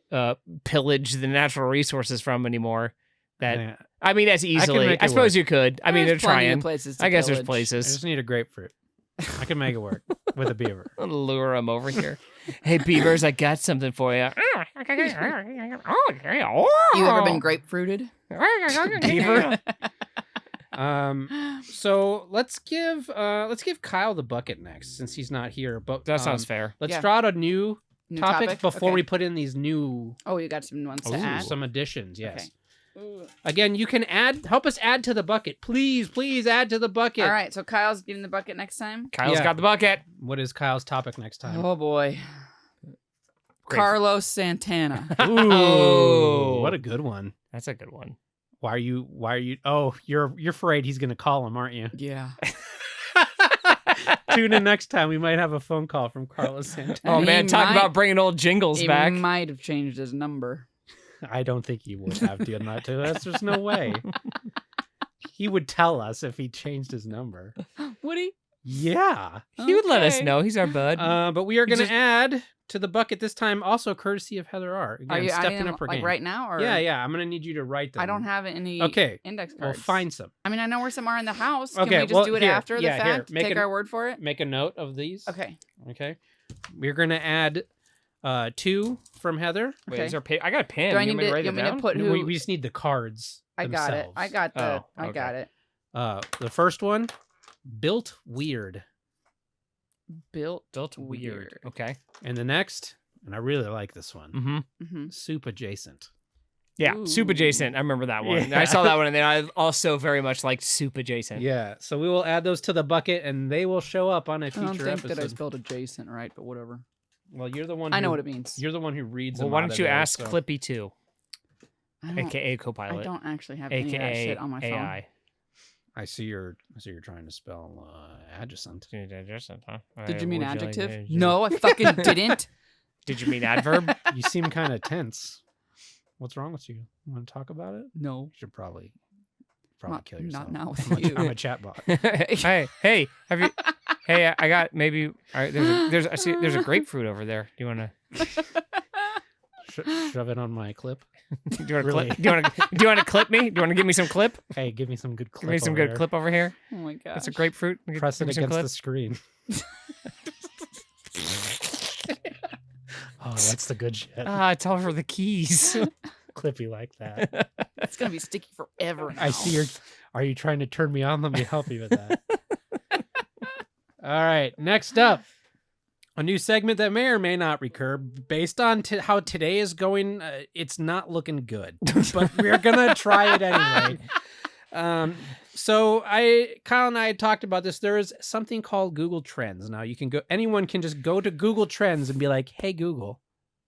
pillage the natural resources from anymore. That Yeah. I mean, as easily. make I it suppose work. you could. I mean, they're There's plenty of trying. places to I guess there's pillage. I places. just need a grapefruit. I can make it work with a beaver. I'll lure them over here. Hey, beavers, I got something for you. You ever been grapefruited? Beaver? So let's give Kyle the bucket next since he's not here. But That sounds fair. Let's Yeah. draw out a new New topic before Okay. we put in these new Oh, you got some ones to add. some additions. Yes. Okay. Again, you can help us add to the bucket. Please add to the bucket. All right, so Kyle's getting the bucket next time. Kyle's Yeah. got the bucket. What is Kyle's topic next time? Oh boy, Great. Carlos Santana. Oh. What a good one. That's a good one. Why are you Oh, you're afraid he's going to call him, aren't you? Yeah. Tune in next time. We might have a phone call from Carlos Santana. Oh, He man, talk might- about bringing old jingles He back. might have changed his number. I don't think he would have done that to us. There's no way. He would tell us if he changed his number. Would he? Yeah. He would let us Okay. know. He's our bud. But we are going just- to add to the bucket this time, also courtesy of Heather R. Again, Are you adding stepping them up her like game. right now? Or Yeah. I'm going to need you to write them. I don't have any Okay. index Well, cards. find some. I mean, I know where some are in the house. Can Okay, we just well, do it here. after the Yeah, here. fact? Make Take it- our word for it? Make a note of these. Okay. Okay. We're going to add 2 from Heather. Wait, okay. is there I got a pen. Do I You need want me to, write you it want me to down? put who? We just need the cards. I got it. themselves. I got the. Oh, I got okay. it. The first one, built weird. Built weird. Okay. And the next, and I really like this one, Mm-hmm. Mm-hmm. soup adjacent. Yeah, Soup Adjacent. I remember that one. Yeah. I saw that one, and then I also very much liked Soup Adjacent. Yeah, so we will add those to the bucket, and they will show up on a I future don't think episode. that I spelled adjacent right, but whatever. Well, you're the one. I know what it means. You're the one who reads. Well, them why out don't of you there, ask so. Clippy 2, I don't, aka Copilot, I don't actually have any of that aka shit on my phone. AI. I see you're trying to spell adjacent. Did you mean adjective? No, I fucking didn't. Did you mean adverb? You seem kind of tense. What's wrong with you? Want to talk about it? No. You should probably Not- kill yourself. not now with I'm a- you. I'm a chatbot. hey, have you? Hey, I got maybe. All right, there's a grapefruit over there. Do you want to? Shove it on my clip. Do you want to Really? clip? Do you want to clip me? Do you want to give me some clip? Hey, give me some good clip. Give me some over good there. clip over here. Oh my god. That's a grapefruit. Press Give it me some against clip. the screen. Oh, that's the good shit. It's all for the keys. Clippy like that. It's gonna be sticky forever. I see you're. Are you trying to turn me on? Let me help you with that. All right. Next up, a new segment that may or may not recur based on how today is going. It's not looking good, but we're gonna try it anyway. So Kyle and I had talked about this. There is something called Google Trends. Now you can go. Anyone can just go to Google Trends and be like, "Hey Google,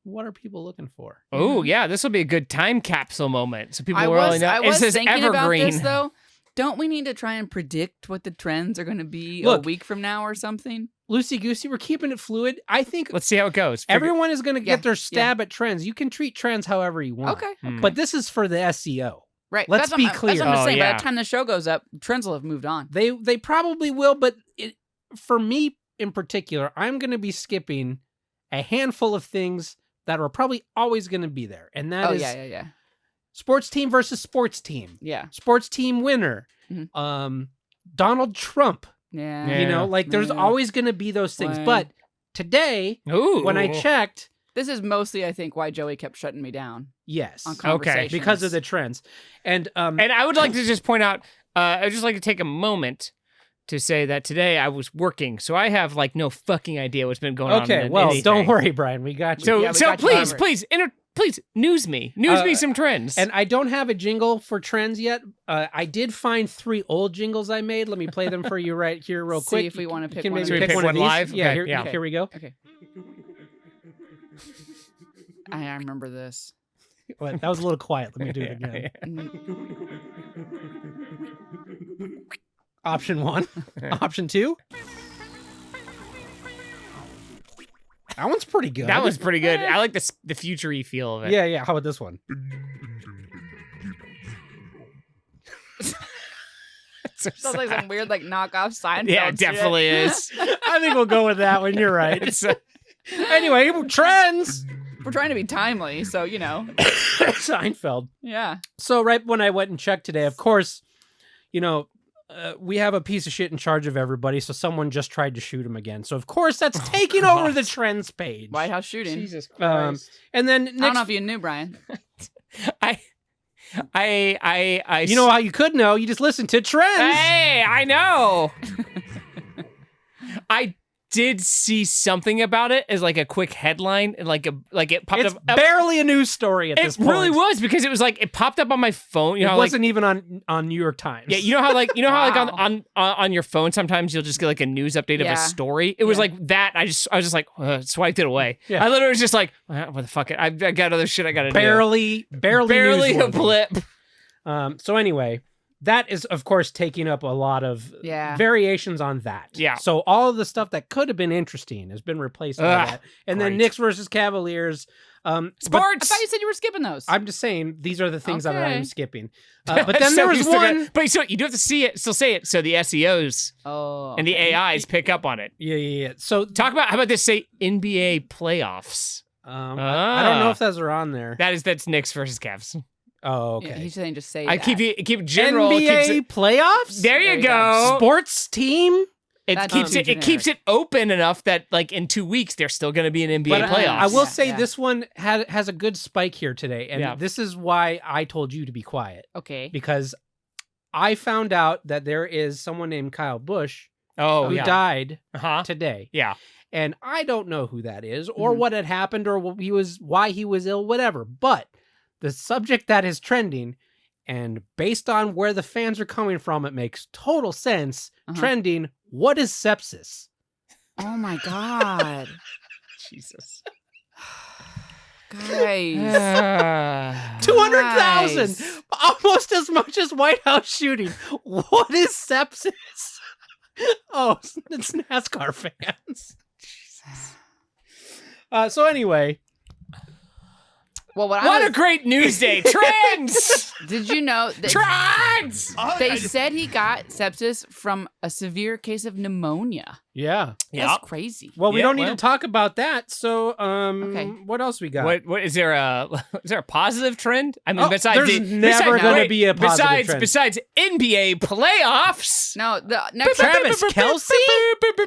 what are people looking for?" Oh yeah, this will be a good time capsule moment. So people I will really was, know. I was It says thinking evergreen. about this though. Don't we need to try and predict what the trends are going to be a Look. week from now or something? Loosey Goosey, we're keeping it fluid. I think Let's see how it goes. everyone is going to Yeah, get their stab at trends. You can treat trends however you want. Okay. Hmm. But this is for the SEO. Right. Let's That's be what I'm clear. just Oh, saying. By yeah. the time the show goes up, trends will have moved on. They probably will, but for me in particular, I'm going to be skipping a handful of things that are probably always going to be there. And that is yeah. sports team versus sports team. Yeah. Sports team winner. Mhm. Donald Trump. Yeah. Yeah. You know, like there's Yeah. always going to be those things. Right. But today, Ooh. when I checked, This is mostly, I think, why Joey kept shutting me down yes. on Okay. conversations. Because of the trends. And And I would like to just point out, I'd just like to take a moment to say that today I was working, so I have like no fucking idea what's been going on. okay, in well, anything. don't worry, Brian. We got you. So, Yeah, we so got you please, covered. please news me. News me some trends. And I don't have a jingle for trends yet. I did find 3 old jingles I made. Let me play them for you right here real See quick. if we wanna You pick can one maybe of these. pick one of One these. live? Yeah, Okay, here, yeah. here we go. Okay. I remember this. Well, that was a little quiet. Let me do it again. Option 1. Option 2. That one's pretty good. That was pretty good. I like the future-y feel of it. Yeah. How about this one? Sounds like some weird, like, knockoff Seinfeld Yeah, it definitely is. I think we'll go with that one. You're right. Anyway, trends. We're trying to be timely, so, you know. Seinfeld. Yeah. So right when I went and checked today, of course, you know, we have a piece of shit in charge of everybody, so someone just tried to shoot him again. So of course that's taking over the trends page. White House shooting. Jesus And then I don't next, know if you knew, Brian. I you know how you could know? You just listen to trends. Hey, I know. I did see something about it as like a quick headline, and like it popped It's up. barely a news story at this It point. really was, because it was like it popped up on my phone. You It know, wasn't even on New York Times. yeah, you know how like Wow. on your phone sometimes you'll just get like a news update of Yeah. a story. It was Yeah. like that. I was just like swiped it away. Yeah. I literally was just like, what the fuck? I got other shit I gotta barely do. Barely a newsworthy. blip. So anyway, that is of course taking up a lot of Yeah. variations on that. Yeah. So all of the stuff that could have been interesting has been replaced by Ugh, that. And then great. Knicks versus Cavaliers. But I Sports. thought you said you were skipping those. I'm just saying these are the things that Okay. I'm skipping. But then So there you was still one. but so you do have to see it, still say it, so the SEOs oh. and the AIs pick up on it. Yeah. So Talk about how about this? Say NBA playoffs. I don't know if those are on there. That's Knicks versus Cavs. Oh, Yeah, okay. he's saying just say I that. keep general. Keeps NBA it, playoffs. there There you you go. go. Sports team. It That's keeps too it. It keeps it open enough that like in 2 weeks there's still going to be an NBA But playoffs. I will Yeah, say yeah. this one has a good spike here today, and Yeah. this is why I told you to be quiet, Okay. because I found out that there is someone named Kyle Busch Oh who yeah. died Uh-huh. today, Yeah. and I don't know who that is or Mhm. what had happened or why he was ill, whatever. But the subject that is trending, and based on where the fans are coming from, it makes total sense. Trending, what is sepsis? Oh my God. Jesus. Guys. 200,000, almost as much as White House shooting. What is sepsis? Oh, it's NASCAR fans. So anyway, Well, What a great news day. Trends! Did you know that Trends! they said he got sepsis from a severe case of pneumonia? yeah. That's crazy. Well, we Yeah, don't need well. to talk about that. So, Okay. what else we got? What is there a positive trend? I mean, Oh, besides there's never gonna be a positive trend. Besides NBA playoffs. No, the next Travis Kelsey?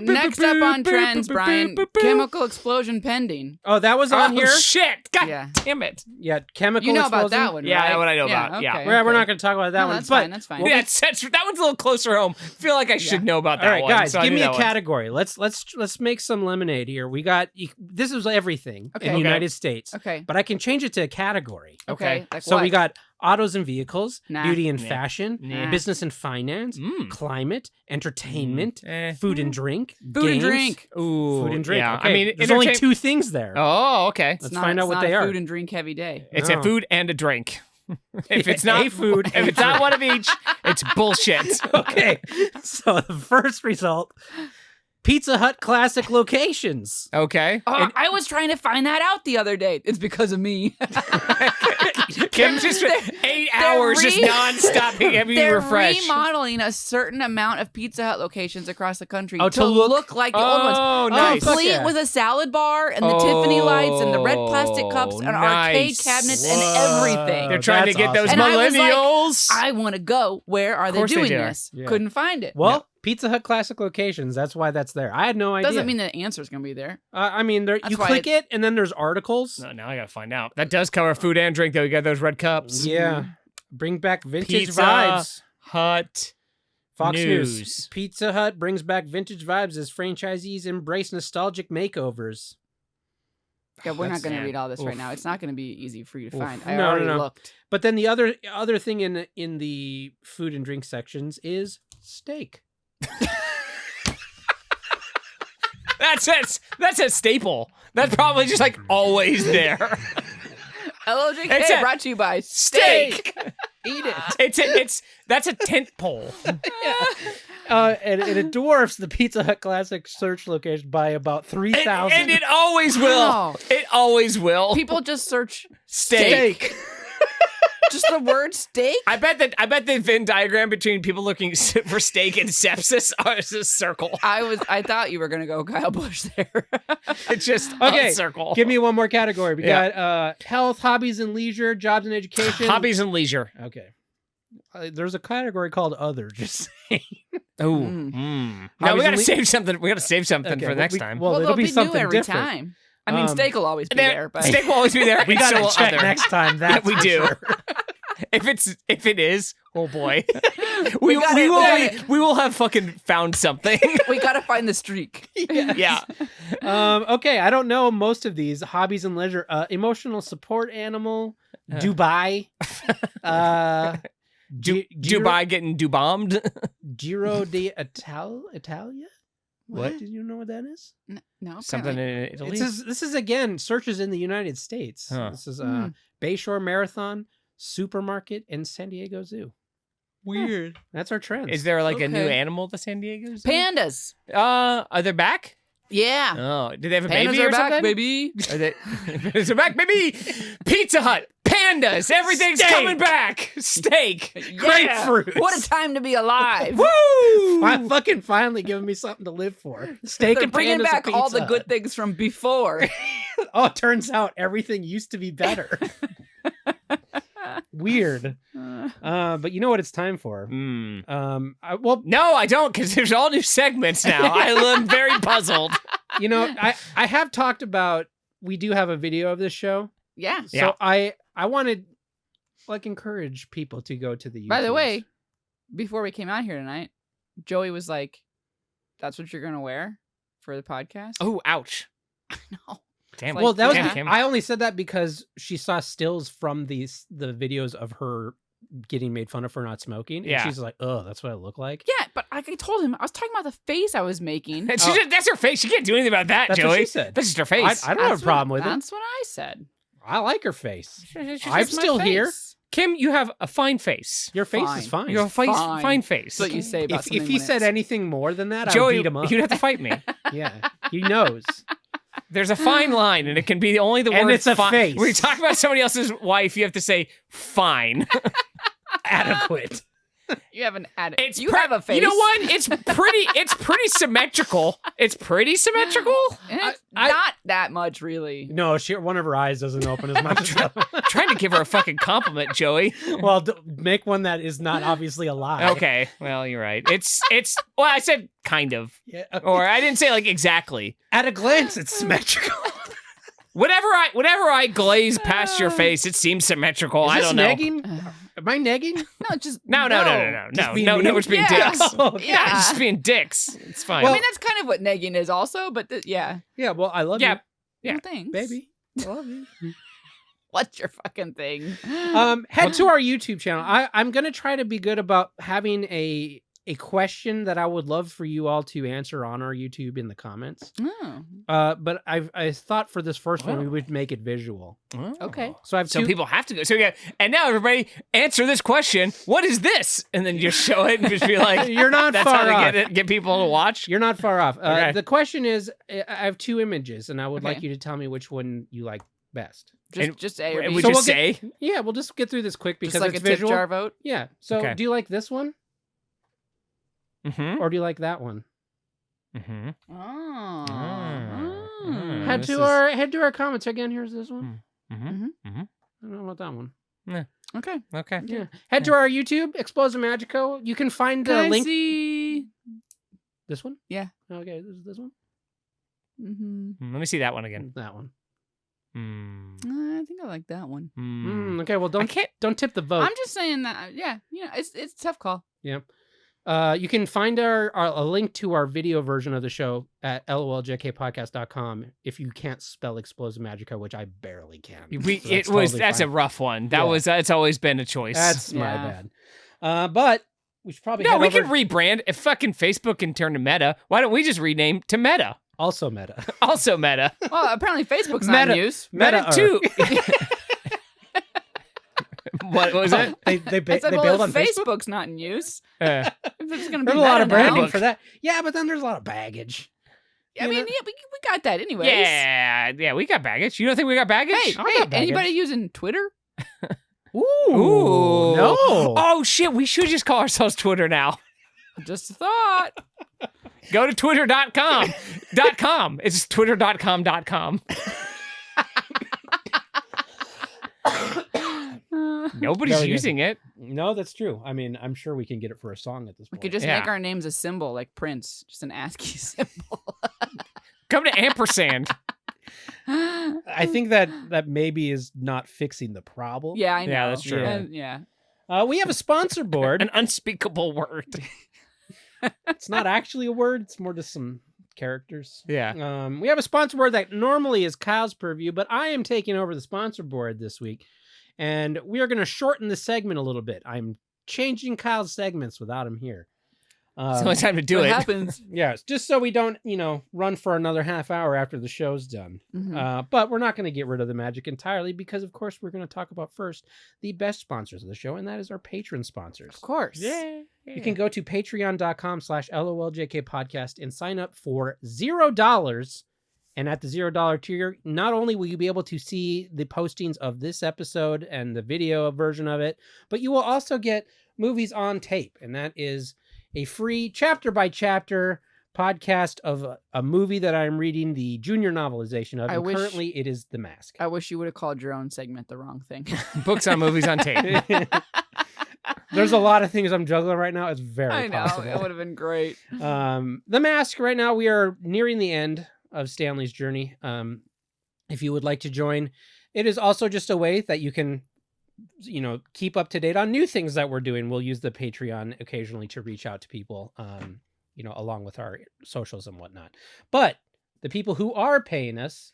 next up on trends, Brian, chemical explosion pending. Oh, that was on Oh here. shit! God Yeah. damn it! Yeah, chemical. You know about explosion. that one, Yeah, right? that one I know about, yeah. Okay, We're okay. not going to talk about that No, one. that's but fine. That's fine. Yeah, that one's a little closer home. I feel like I should know about that All right, one. guys, so I give knew me a that one. category. Let's make some lemonade here. We got this is everything Okay. in the Okay. United States. Okay. But I can change it to a category. Okay. Like So what? we got autos and vehicles, Nah. beauty and Nah. fashion, Nah. business and finance, Mm. climate, entertainment, Eh. food and drink, food and games, drink. Ooh, food and drink. Yeah, Okay, I mean, there's only entertain- 2 things there. Oh, okay. Let's It's not- find out it's what not they a are. Food and drink heavy day. It's Oh. a food and a drink. If it's not A food if and it's not one of each, it's bullshit. Okay, so the first result: Pizza Hut classic locations. Okay. Oh, I was trying to find that out the other day. It's because of me. Kim just 8 hours just nonstop having you They're refresh. remodeling a certain amount of Pizza Hut locations across the country Oh, to to look- look like the old ones. Oh, nice. fuck Complete yeah. with a salad bar and the Tiffany lights and the red plastic Oh, cups and arcade nice. cabinets and Whoa. everything. They're trying to That's get those awesome. And I was like, millennials. I want to go. Where are they course they doing do. this? Yeah. Couldn't find it. Well, Pizza Hut classic locations. That's why that's there. I had no idea. Doesn't mean the answer's going to be there. I mean, there, That's you why click it, and then there's articles. No, now I gotta find out. That does cover food and drink, though. You got those red cups. Yeah, bring back vintage Pizza vibes. Hut. Fox News. News. Pizza Hut brings back vintage vibes as franchisees embrace nostalgic makeovers. Yeah, we're not That's- going to man. read all this right Oof. now. It's not going to be easy for you to Oof. find. I No, already no. looked. But then the other thing in the food and drink sections is steak. That's a staple. That's probably just like always there. LOJK It's brought to you by Steak. Eat it. That's a tent pole. And it dwarfs the Pizza Hut classic search location by about 3,000. And it always will. How? It always will. People just search steak. just the word steak. I bet the Venn diagram between people looking for steak and sepsis is a circle. I thought you were gonna go Kyle Busch there. It's just Okay, a circle. Give me one more category. We Yeah. got health, hobbies and leisure, jobs and education. Hobbies and leisure. Okay. There's a category called other. Just saying. Oh. Mm. Now Hobbies we gotta and save something. We gotta save something Okay, for next we- time. Well, Well, it'll they'll be something new every different. time. I mean, steak will always be there, but steak will always be there. We and so gotta will check other. next time. That's we for do. sure. If it is, oh boy, We got it. we will have fucking found something. we gotta find the streak. Yeah. Okay, I don't know most of these hobbies and leisure. Emotional support animal, Dubai, Dubai getting do-bombed. Giro d'Italia. What? Did you know what that is? No, Something apparently. in Italy. This is again searches in the United States. Huh. This is Hmm. Bayshore Marathon, Supermarket, and San Diego Zoo. Weird. That's our trends. Is there like a new Okay. animal to San Diego Zoo? Pandas. Are they back? Yeah. Oh, did they have a Pandas baby are or back, something? baby. Are they? Pandas are back, baby. Pizza Hut, pandas, everything's Steak. coming back. Steak, Grapefruit. What a time to be alive. Woo! I'm fucking finally giving me something to live for. Steak They're and bringing pandas back and all the Pizza good Hut. things from before. Oh, it turns out everything used to be better. Weird. But you know what it's time for? Mm. Well, No, I don't, because there's all new segments now. I'm very puzzled. you know, I have talked about. We do have a video of this show, Yeah. so Yeah. I wanted encourage people to go to the. By the YouTubes. way, before we came out here tonight, Joey was like, "That's what you're gonna wear for the podcast." Oh, ouch. no. Damn. Like, Well, that was Damn, Kim. I only said that because she saw stills from the videos of her getting made fun of for not smoking, and Yeah. she's like, "Oh, that's what I look like." Yeah, but like I told him, I was talking about the face I was making. That's her face. She can't do anything about that, That's Joey. what she said. That's just her face. I don't have a problem with it. That's what I said. I like her face. It's I'm It's my still here. face. Kim, you have a fine face. Your face Fine. is fine. You have a Fine. fine face. That's what you say about if something he when said it's- anything more than that, I would Joey, beat him up. you'd have to fight me. Yeah, he knows. There's a fine line, and it can be only the And word it's a fine. face. When you talk about somebody else's wife, you have to say fine. Adequate. You have an attitude. It's You pre- have a face. You know what? It's pretty symmetrical. It's pretty symmetrical. And it's I- not that much, really. No, one of her eyes doesn't open as much as the other. I'm trying to give her a fucking compliment, Joey. Well, make one that is not obviously a lie. Okay, well, you're right. It's well, I said kind of, Yeah. or I didn't say like exactly. At a glance, it's symmetrical. Whatever I glaze past your face, it seems symmetrical. Is I this don't know. negging? Am I negging? No, just No. Just being mean? We're just being Yeah. dicks. Oh, okay. Yeah, just being dicks. It's fine. I mean, that's kind of what negging is, also. But yeah, Yeah, well, I love Yeah. you, Yeah. thanks, baby. I love you. What's your fucking thing? Head to our YouTube channel. I'm gonna try to be good about having a question that I would love for you all to answer on our YouTube in the comments. Oh, But I thought for this first one we would make it visual. okay. So I have So two. people have to go. So yeah, and now everybody answer this question. What is this? And then just show it and just be like, You're not that's far how off. to get people to watch. You're not far off. Okay. The question is, I have two images, and I would like Okay. you to tell me which one you like best. Just A or And B. we So just we'll say, Yeah, we'll just get through this quick because just like it's a tip visual. jar vote. Yeah. So Okay. do you like this one mm-hmm, or do you like that one? mm-hmm. Oh. Head this to is- our comments again. Here's this one. Mm-hmm. I don't know about that one. Okay. Okay. Yeah. Head to our YouTube, Explosive Magico. You can find the Can I link. see? This one? Yeah. Okay, this one? Mm-hmm. Let me see that one again. That one. Mm. I think I like that one. Okay, well I can't. don't tip the vote. I'm just saying that. Yeah, it's a tough call. Yeah. You can find a link to our video version of the show at LOLJKpodcast.com if you can't spell Explosive Magica, which I barely can. So That's a rough one. Yeah. That's always been a choice. That's my Yeah. bad. But we should probably no, head we over... can rebrand. If fucking Facebook can turn to Meta, why don't we just rename to Meta? Also Meta. Also Meta. Well, apparently Facebook's not Meta- in use. Meta too. What was it? They I said, they well, bailed if on Facebook? Facebook's not in use, Uh, if it's gonna be There's a lot of Meta now- branding for that. Yeah, but then there's a lot of baggage. I You mean, know? yeah, we got that anyways. yeah, we got baggage. You don't think we got baggage? Hey, I got baggage. anybody using Twitter? Ooh, Ooh. no. Oh shit, we should just call ourselves Twitter now. Just a thought. Go to twitter.com. It's twitter.com.com. Nobody's Very good. using it. No, that's true. I mean, I'm sure we can get it for a song at this We point. could just Yeah. make our names a symbol, like Prince, just an ASCII symbol. Come to ampersand. I think that maybe is not fixing the problem. Yeah, I know. Yeah, that's true. Yeah. We have a sponsor board. An unspeakable word. It's not actually a word. It's more just some characters. Yeah. We have a sponsor board that normally is Kyle's purview, but I am taking over the sponsor board this week, and we are going to shorten the segment a little bit. I'm changing Kyle's segments without him here. It's the only time to do What it. happens? Yes, just so we don't, run for another half hour after the show's done. Mhm. But we're not going to get rid of the magic entirely because, of course, we're going to talk about first the best sponsors of the show, and that is our patron sponsors. Of course. You can go to patreon.com/LOLJK podcast and sign up for $0. And at the $0 tier, not only will you be able to see the postings of this episode and the video version of it, but you will also get movies on tape. And that is a free chapter by chapter podcast of a movie that I'm reading the junior novelization of. I And wish- currently it is The Mask. I wish you would have called your own segment the wrong thing. Books on movies on tape. There's a lot of things I'm juggling right now. It's very I know. possible. It would have been great. The Mask, right now, we are nearing the end of Stanley's journey. If you would like to join, it is also just a way that you can, keep up to date on new things that we're doing. We'll use the Patreon occasionally to reach out to people, along with our socials and whatnot. But the people who are paying us,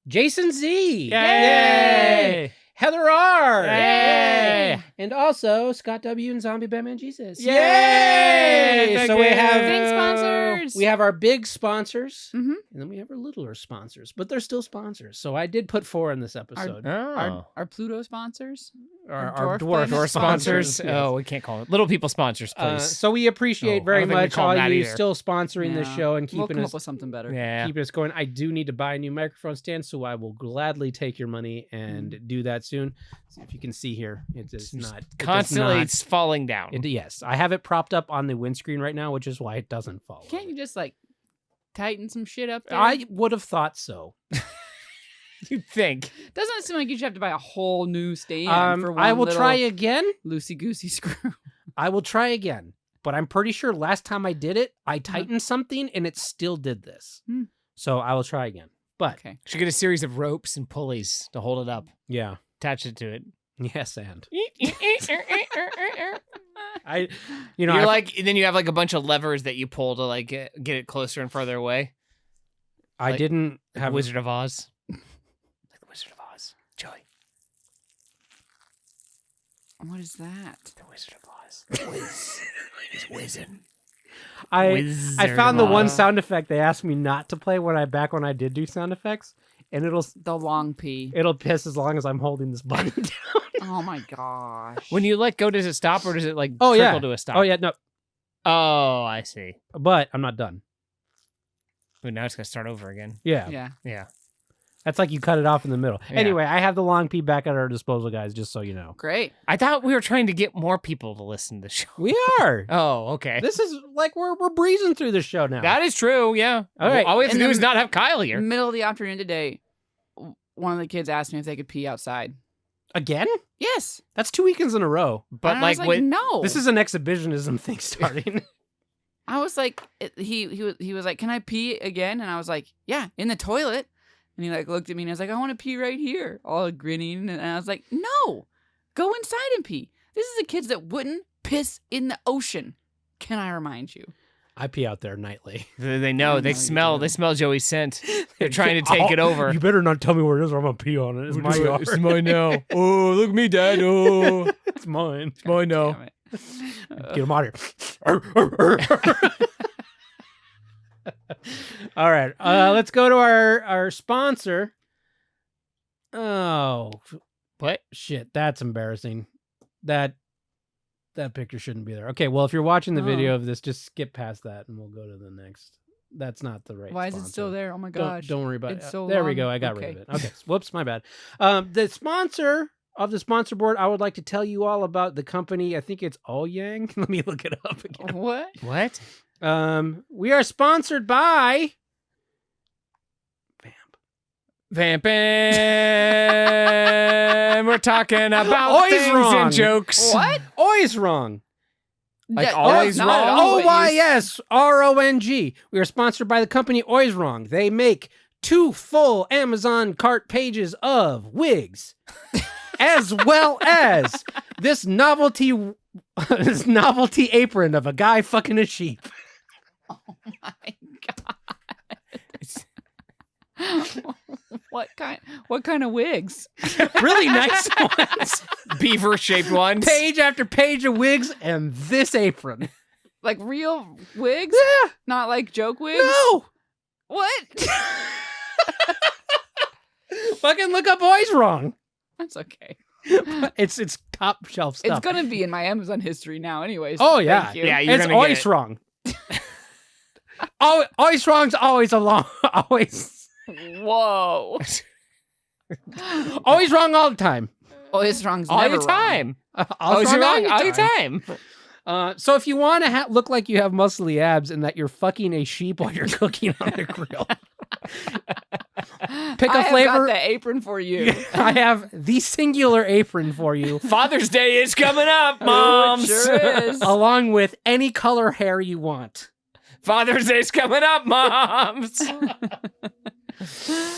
Jason Z. Yay! Heather R. Yay! And also Scott W. and Zombie Batman Jesus. Yay! So we have Thanks, sponsors. we have our big sponsors, Mhm. and then we have our littler sponsors, but they're still sponsors. So I did put 4 in this episode. Our Pluto sponsors. Our dwarf dwarf planet sponsors. yes. Oh, we can't call it little people sponsors, please. So we appreciate I very don't think we much call all them that you either. still sponsoring this Yeah. show and We'll keeping come us up with something better. yeah. keeping us going. I do need to buy a new microphone stand, so I will gladly take your money and do that soon. So if you can see here, it is not Constantly It it's falling down. yes, I have it propped up on the windscreen right now, which is why it doesn't fall. Can't you just like tighten some shit up there? I would have thought so. You'd think. Doesn't it seem like you should have to buy a whole new stand for one I will little try again. loosey goosey screw? I will try again. But I'm pretty sure last time I did it, I tightened something and it still did this. Hmm. So I will try again. But Okay. Should get a series of ropes and pulleys to hold it up. yeah. Attach it to it. Yes, and You're I, I, like, and then you have like a bunch of levers that you pull to like get it closer and further away. I like- didn't Like have Wizard of Oz. Like the Wizard of Oz. Joey. What is that? The Wizard of Oz. Wiz. He's whizzing. I Wizard found of the one Oz. sound effect they asked me not to play when I did do sound effects, and The long P. it'll piss as long as I'm holding this button down. Oh my gosh. When you let go, does it stop or does it like Oh, trickle yeah. to a stop? Oh yeah, no, Oh, I see. but I'm not done. But now it's gonna start over again. Yeah, Yeah. Yeah. that's like you cut it off in the middle. Yeah. Anyway, I have the long P back at our disposal, guys. Just so you know, Great. I thought we were trying to get more people to listen to the show. we are. Oh, okay. This is like we're breezing through the show now. That is true, yeah. All right. All we have to And do then- is not have Kyle here. Middle of the afternoon today, one of the kids asked me if they could pee outside. Again? Yes. That's 2 weekends in a row. But And I was like, no. This is an exhibitionism thing starting. I was like, he was like, can I pee again? And I was like, yeah, in the toilet. And he like looked at me and I was like, I want to pee right here, all grinning. And I was like, no, go inside and pee. This is the kids that wouldn't piss in the ocean. Can I remind you? I pee out there nightly. they know, I they know you smell, do. they smell Joey's scent. They're trying to take it over. You better not tell me where it is or I'm going to pee on it. It's my yard. It's mine now. Oh, look at me, Dad. Oh, It's mine. it's mine now. Damn it. Get him out of here. All right. Let's go to our sponsor. Oh, What? shit. That's embarrassing. That picture shouldn't be there. Okay, well, if you're watching the video of this, just skip past that and we'll go to the next. That's not the right Why is it sponsor. still there? Oh my gosh. Don't worry about It's it. so there we long. go. I got rid of Okay. it. Okay. Whoops, my bad. The sponsor of the sponsor board, I would like to tell you all about the company. I think it's All Yang. Let me look it up again. What? What? We are sponsored by Vamping. We're talking about Always things wrong. and jokes. What? Always Wrong. Like That- always that's not wrong? at all what you OYSRONG. We are sponsored by the company Always Wrong. They make 2 full Amazon cart pages of wigs, as well as this novelty apron of a guy fucking a sheep. Oh my god. What kind of wigs? Really nice ones. Beaver shaped ones. Page after page of wigs and this apron. Like real wigs? Yeah. Not like joke wigs? No. What? Fucking look up Always Wrong. That's okay. It's top shelf stuff. It's gonna be in my Amazon history now anyways. Oh, yeah. Thank you. Yeah, you're It's gonna Always get it. Wrong. Always Wrong's always along. Whoa. Always wrong all the time. Always wrong's All never the wrong. time. Always Always wrong all all the time. So if you want to look like you have muscly abs and that you're fucking a sheep while you're cooking on the grill, pick a I have flavor. got the apron for you. I have the singular apron for you, Father's Day is coming up, Oh, it moms. sure is. along with any color hair you want. Father's Day's coming up, moms. You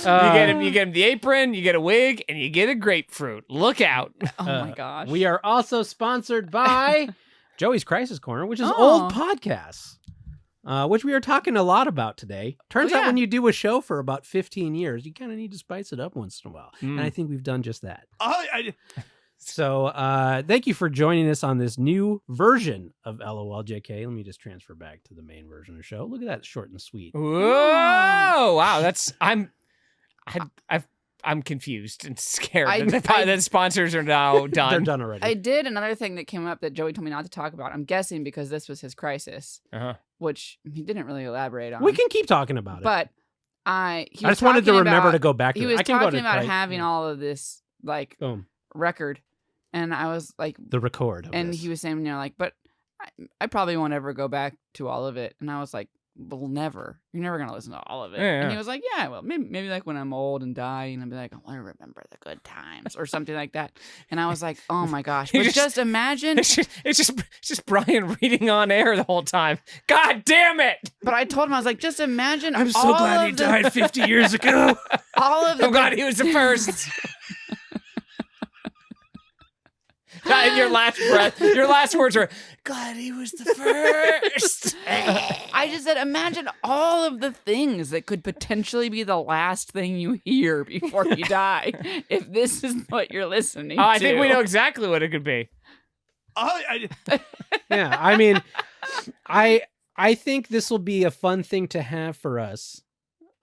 get him the apron, you get a wig, and you get a grapefruit. Look out. Oh my gosh. We are also sponsored by Joey's Crisis Corner, which is Oh. old podcasts. which we are talking a lot about today. Turns Oh, out yeah. when you do a show for about 15 years, you kind of need to spice it up once in a while. And I think we've done just that. So thank you for joining us on this new version of LOLJK. Let me just transfer back to the main version of the show. Look at that, short and sweet. Whoa! Wow, I'm confused and scared. The sponsors are now done. They're done already. I did another thing that came up that Joey told me not to talk about. I'm guessing because this was his crisis, which he didn't really elaborate on. We can keep talking about it. But he I was just wanted to talking remember about- to go back to He it. was I can go talking to about Craig. having all of this like Boom. record, and I was like, The record. Of and this. he was saying, like, but I probably won't ever go back to all of it. And I was like, well, never. You're never gonna listen to all of it. Yeah, And yeah. he was like, yeah, well, maybe like when I'm old and die, and I'll be like, I want to remember the good times or something like that. And I was like, oh my gosh! You But just- just imagine. It's just Brian reading on air the whole time. God damn it! But I told him, I was like, just imagine. I'm so all glad he of the- died 50 years ago. All of the I'm glad he was the first. And your last breath, your last words were, glad he was the first. I just said, imagine all of the things that could potentially be the last thing you hear before you die. If this is what you're listening Oh, to. I think we know exactly what it could be. Yeah, I mean, I think this will be a fun thing to have for us,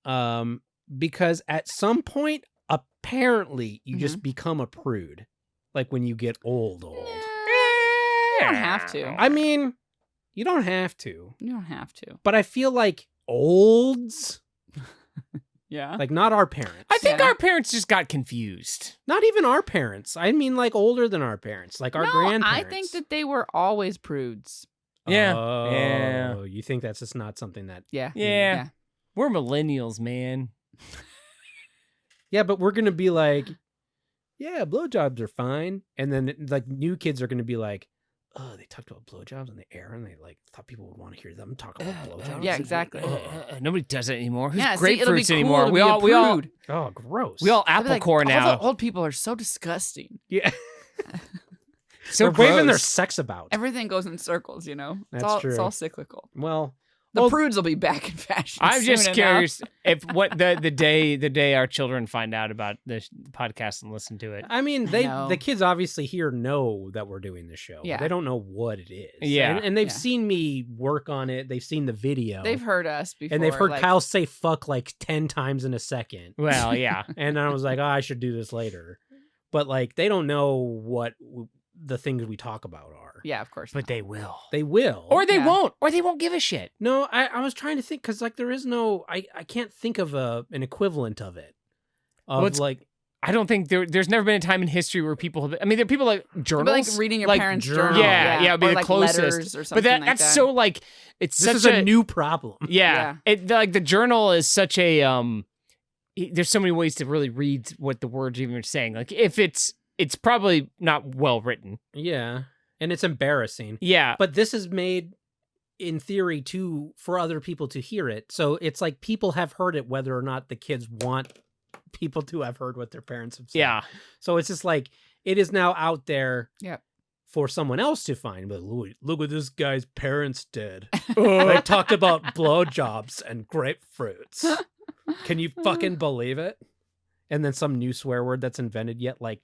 because at some point, apparently, you just become a prude, like when you get old. You don't have to. I mean, you don't have to, You don't have to. but I feel like olds, Yeah. like not our parents. I think Yeah. our parents just got confused. Not even our parents. I mean, like older than our parents, like our grandparents. I think that they were always prudes. Yeah. Oh, Yeah. you think that's just not something that? Yeah. Yeah. We're millennials, man. Yeah, but we're gonna be like, yeah, blowjobs are fine, and then like new kids are gonna be like, oh, they talked about blowjobs on the air, and they like thought people would want to hear them talk about blowjobs. Yeah, exactly. Nobody does it anymore. Who's Yeah, see, it'll be grapefruits cool anymore? to We be a all prude. Oh, gross. we all I'd be apple like, core all now. the old people are so disgusting. yeah. So They're waving their gross. sex about. Everything goes in circles, you know? That's It's true. all cyclical. Well, The prudes will be back in fashion. I'm just soon curious if what the day our children find out about the podcast and listen to it. I mean, know. the kids obviously here know that we're doing this show. Yeah. They don't know what it is. Yeah. and they've Yeah. seen me work on it. They've seen the video. They've heard us before. and they've heard like, Kyle say "fuck" like 10 times in a second. Well, yeah. And I was like, oh, I should do this later. But like, they don't know what the things we talk about are. Yeah, of course. But not. they will. They will. Or they Yeah. won't. Or they won't give a shit. No, I was trying to think because like there is no, I can't think of an equivalent of it. Of Well, it's- like, I don't think there's never been a time in history where people have, I mean, there are people like It'd be journals. like reading your like parents' journal. journal. Yeah, it'd be or the like closest. letters or But something like that's that. so like, it's this such is a new problem. Yeah. It like the journal is such a there's so many ways to really read what the words even are saying. Like if it's probably not well written. Yeah. And it's embarrassing. Yeah. But this is made in theory for other people to hear it. So it's like people have heard it whether or not the kids want people to have heard what their parents have said. Yeah. So it's just like it is now out there Yep. for someone else to find. But look what this guy's parents did. They talked about blowjobs and grapefruits. Can you fucking believe it? And then some new swear word that's invented yet, like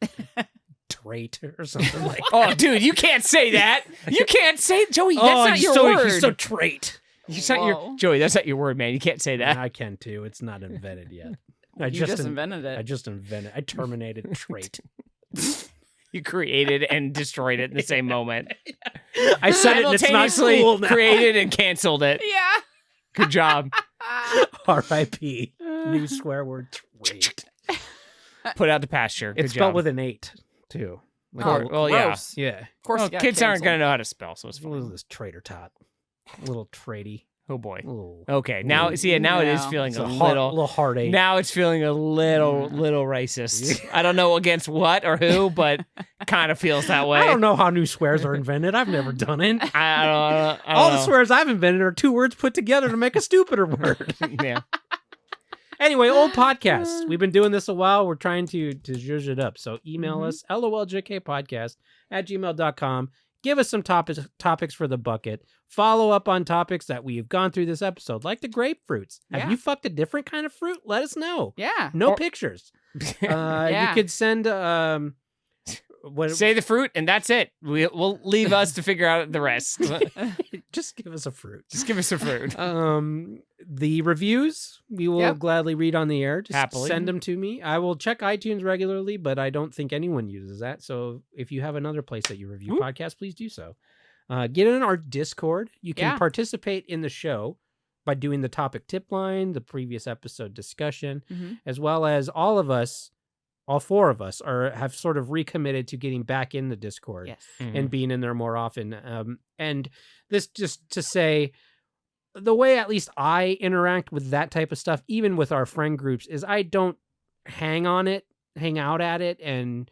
trait or something like. Oh, dude, you can't say that. You can't say, Joey. That's not your word. He's so trait. That's not your Whoa. Joey. That's not your word, man. You can't say that. I can too. It's not invented yet. You just invented I it. just invented. I terminated trait. You created and destroyed it in the same moment. I said it and it's not Simultaneously cool now. created and canceled it. Yeah. Good job. R.I.P. New swear word trait. Put out the pasture. Good It's spelled job. with an 8 too. Like Oh, a- well, yeah. gross. yeah. Of course, Well, you got kids aren't canceled. going to know how to spell, so it's What is fine. this traitor tot? Little traity. Oh, boy. Little, Okay, now, see, now it is No. feeling it's a a little... little heartache. Now it's feeling a little racist. I don't know against what or who, but kind of feels that way. I don't know how new swears are invented. I've never done it. I don't All the know. swears I've invented are 2 words put together to make a stupider word. Yeah. Anyway, old podcast. We've been doing this a while. We're trying to zhuzh it up. So email Mhm. us, loljkpodcast@gmail.com. Give us some topics for the bucket. Follow up on topics that we've gone through this episode, like the grapefruits. Have Yeah. you fucked a different kind of fruit? Let us know. Yeah. No pictures. You could send Say the fruit, and that's it. We'll leave us to figure out the rest. just give us a fruit. Just give us a fruit. The reviews we will gladly read on the air. Just Happily. send them to me. I will check iTunes regularly, but I don't think anyone uses that. So if you have another place that you review podcasts, please do so. Get in our Discord. You can participate in the show by doing the topic tip line, the previous episode discussion, as well as all four of us have sort of recommitted to getting back in the Discord. Yes. And being in there more often. And this just to say, the way at least I interact with that type of stuff, even with our friend groups, is I don't hang out at it and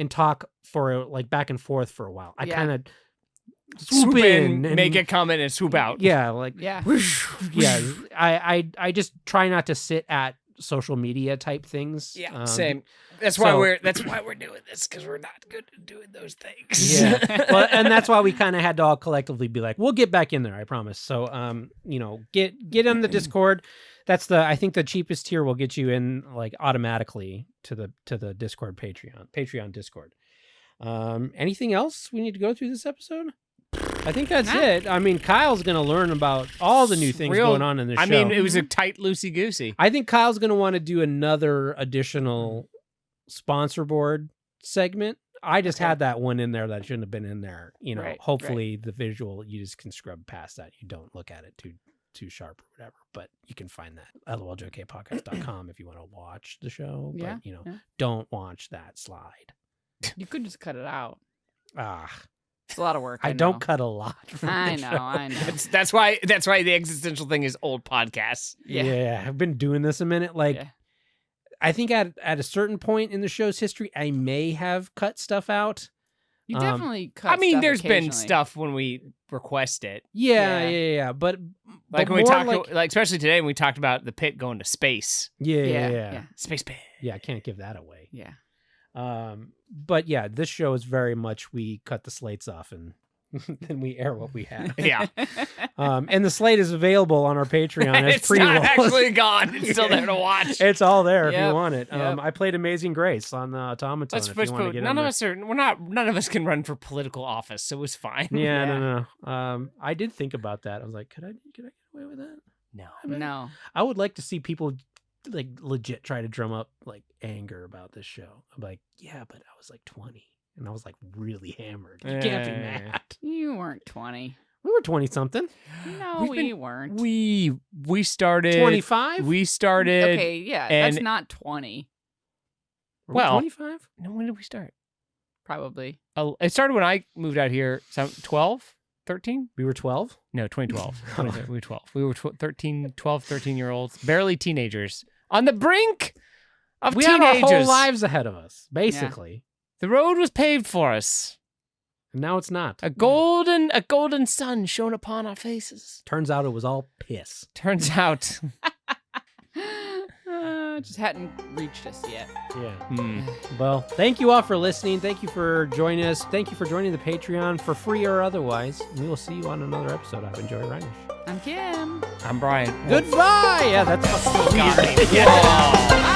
talk for like back and forth for a while. I kind of swoop in and make a comment and swoop out. Yeah, like Yeah. yeah. I just try not to sit at social media type things. Yeah, same. That's why we're doing this, because we're not good at doing those things. Yeah. Well, and that's why we kind of had to all collectively be like, we'll get back in there, I promise. So get in the Discord. That's I think the cheapest tier will get you in like automatically to the Discord Patreon Discord. Anything else we need to go through this episode? I think that's it. I mean, Kyle's going to learn about all the new things going on in the show. I mean, it was a tight loosey goosey. I think Kyle's going to want to do another additional sponsor board segment. I just had that one in there that shouldn't have been in there. Hopefully the visual, you just can scrub past that. You don't look at it too sharp or whatever, but you can find that at LOLJKpodcast.com if you want to watch the show. Yeah, but, don't watch that slide. You could just cut it out. Ah. It's a lot of work. I don't cut a lot. I know. That's why the existential thing is old podcasts. Yeah. I've been doing this a minute. I think at a certain point in the show's history, I may have cut stuff out. You definitely cut. I mean, stuff there's been occasionally. stuff when we request it. Yeah. But like when we talked, like especially today when we talked about the pit going to space. Yeah. Space pit. Yeah, I can't give that away. Yeah. But yeah, this show is very much we cut the slates off and then we air what we have. Yeah. And the slate is available on our Patreon as it's pre-rolls. not actually gone. It's still there to watch. It's all there if Yep. you want it. Yep. I played Amazing Grace on the automaton. Let's if you want to get none in of us are. None of us can run for political office, so it's fine. Yeah, Yeah. no. I did think about that. I was like, could I get away with that? No. No. I would like to see people like legit try to drum up like anger about this show. I'm like, yeah, but I was like 20 and I was like really hammered. You can't be mad. You weren't 20. We were 20 something. No, we weren't. We started 25. We started. Okay, yeah, and- that's not 20. Were we well- 25. No, when did we start? Probably. It started when I moved out here. 12, 13? We were 12. No, 2012. We were 12. We were 13-year-olds, barely teenagers, on the brink of We had teenagers. our whole lives ahead of us, basically. The road was paved for us. And now it's not. A golden sun shone upon our faces. Turns out it was all piss. Turns out. Just hadn't reached us yet. Yeah. Well, thank you all for listening. Thank you for joining us. Thank you for joining the Patreon for free or otherwise. We will see you on another episode of Enjoy Reinish. I'm Kim. I'm Brian. Goodbye. Yeah, that's Got it. Yeah.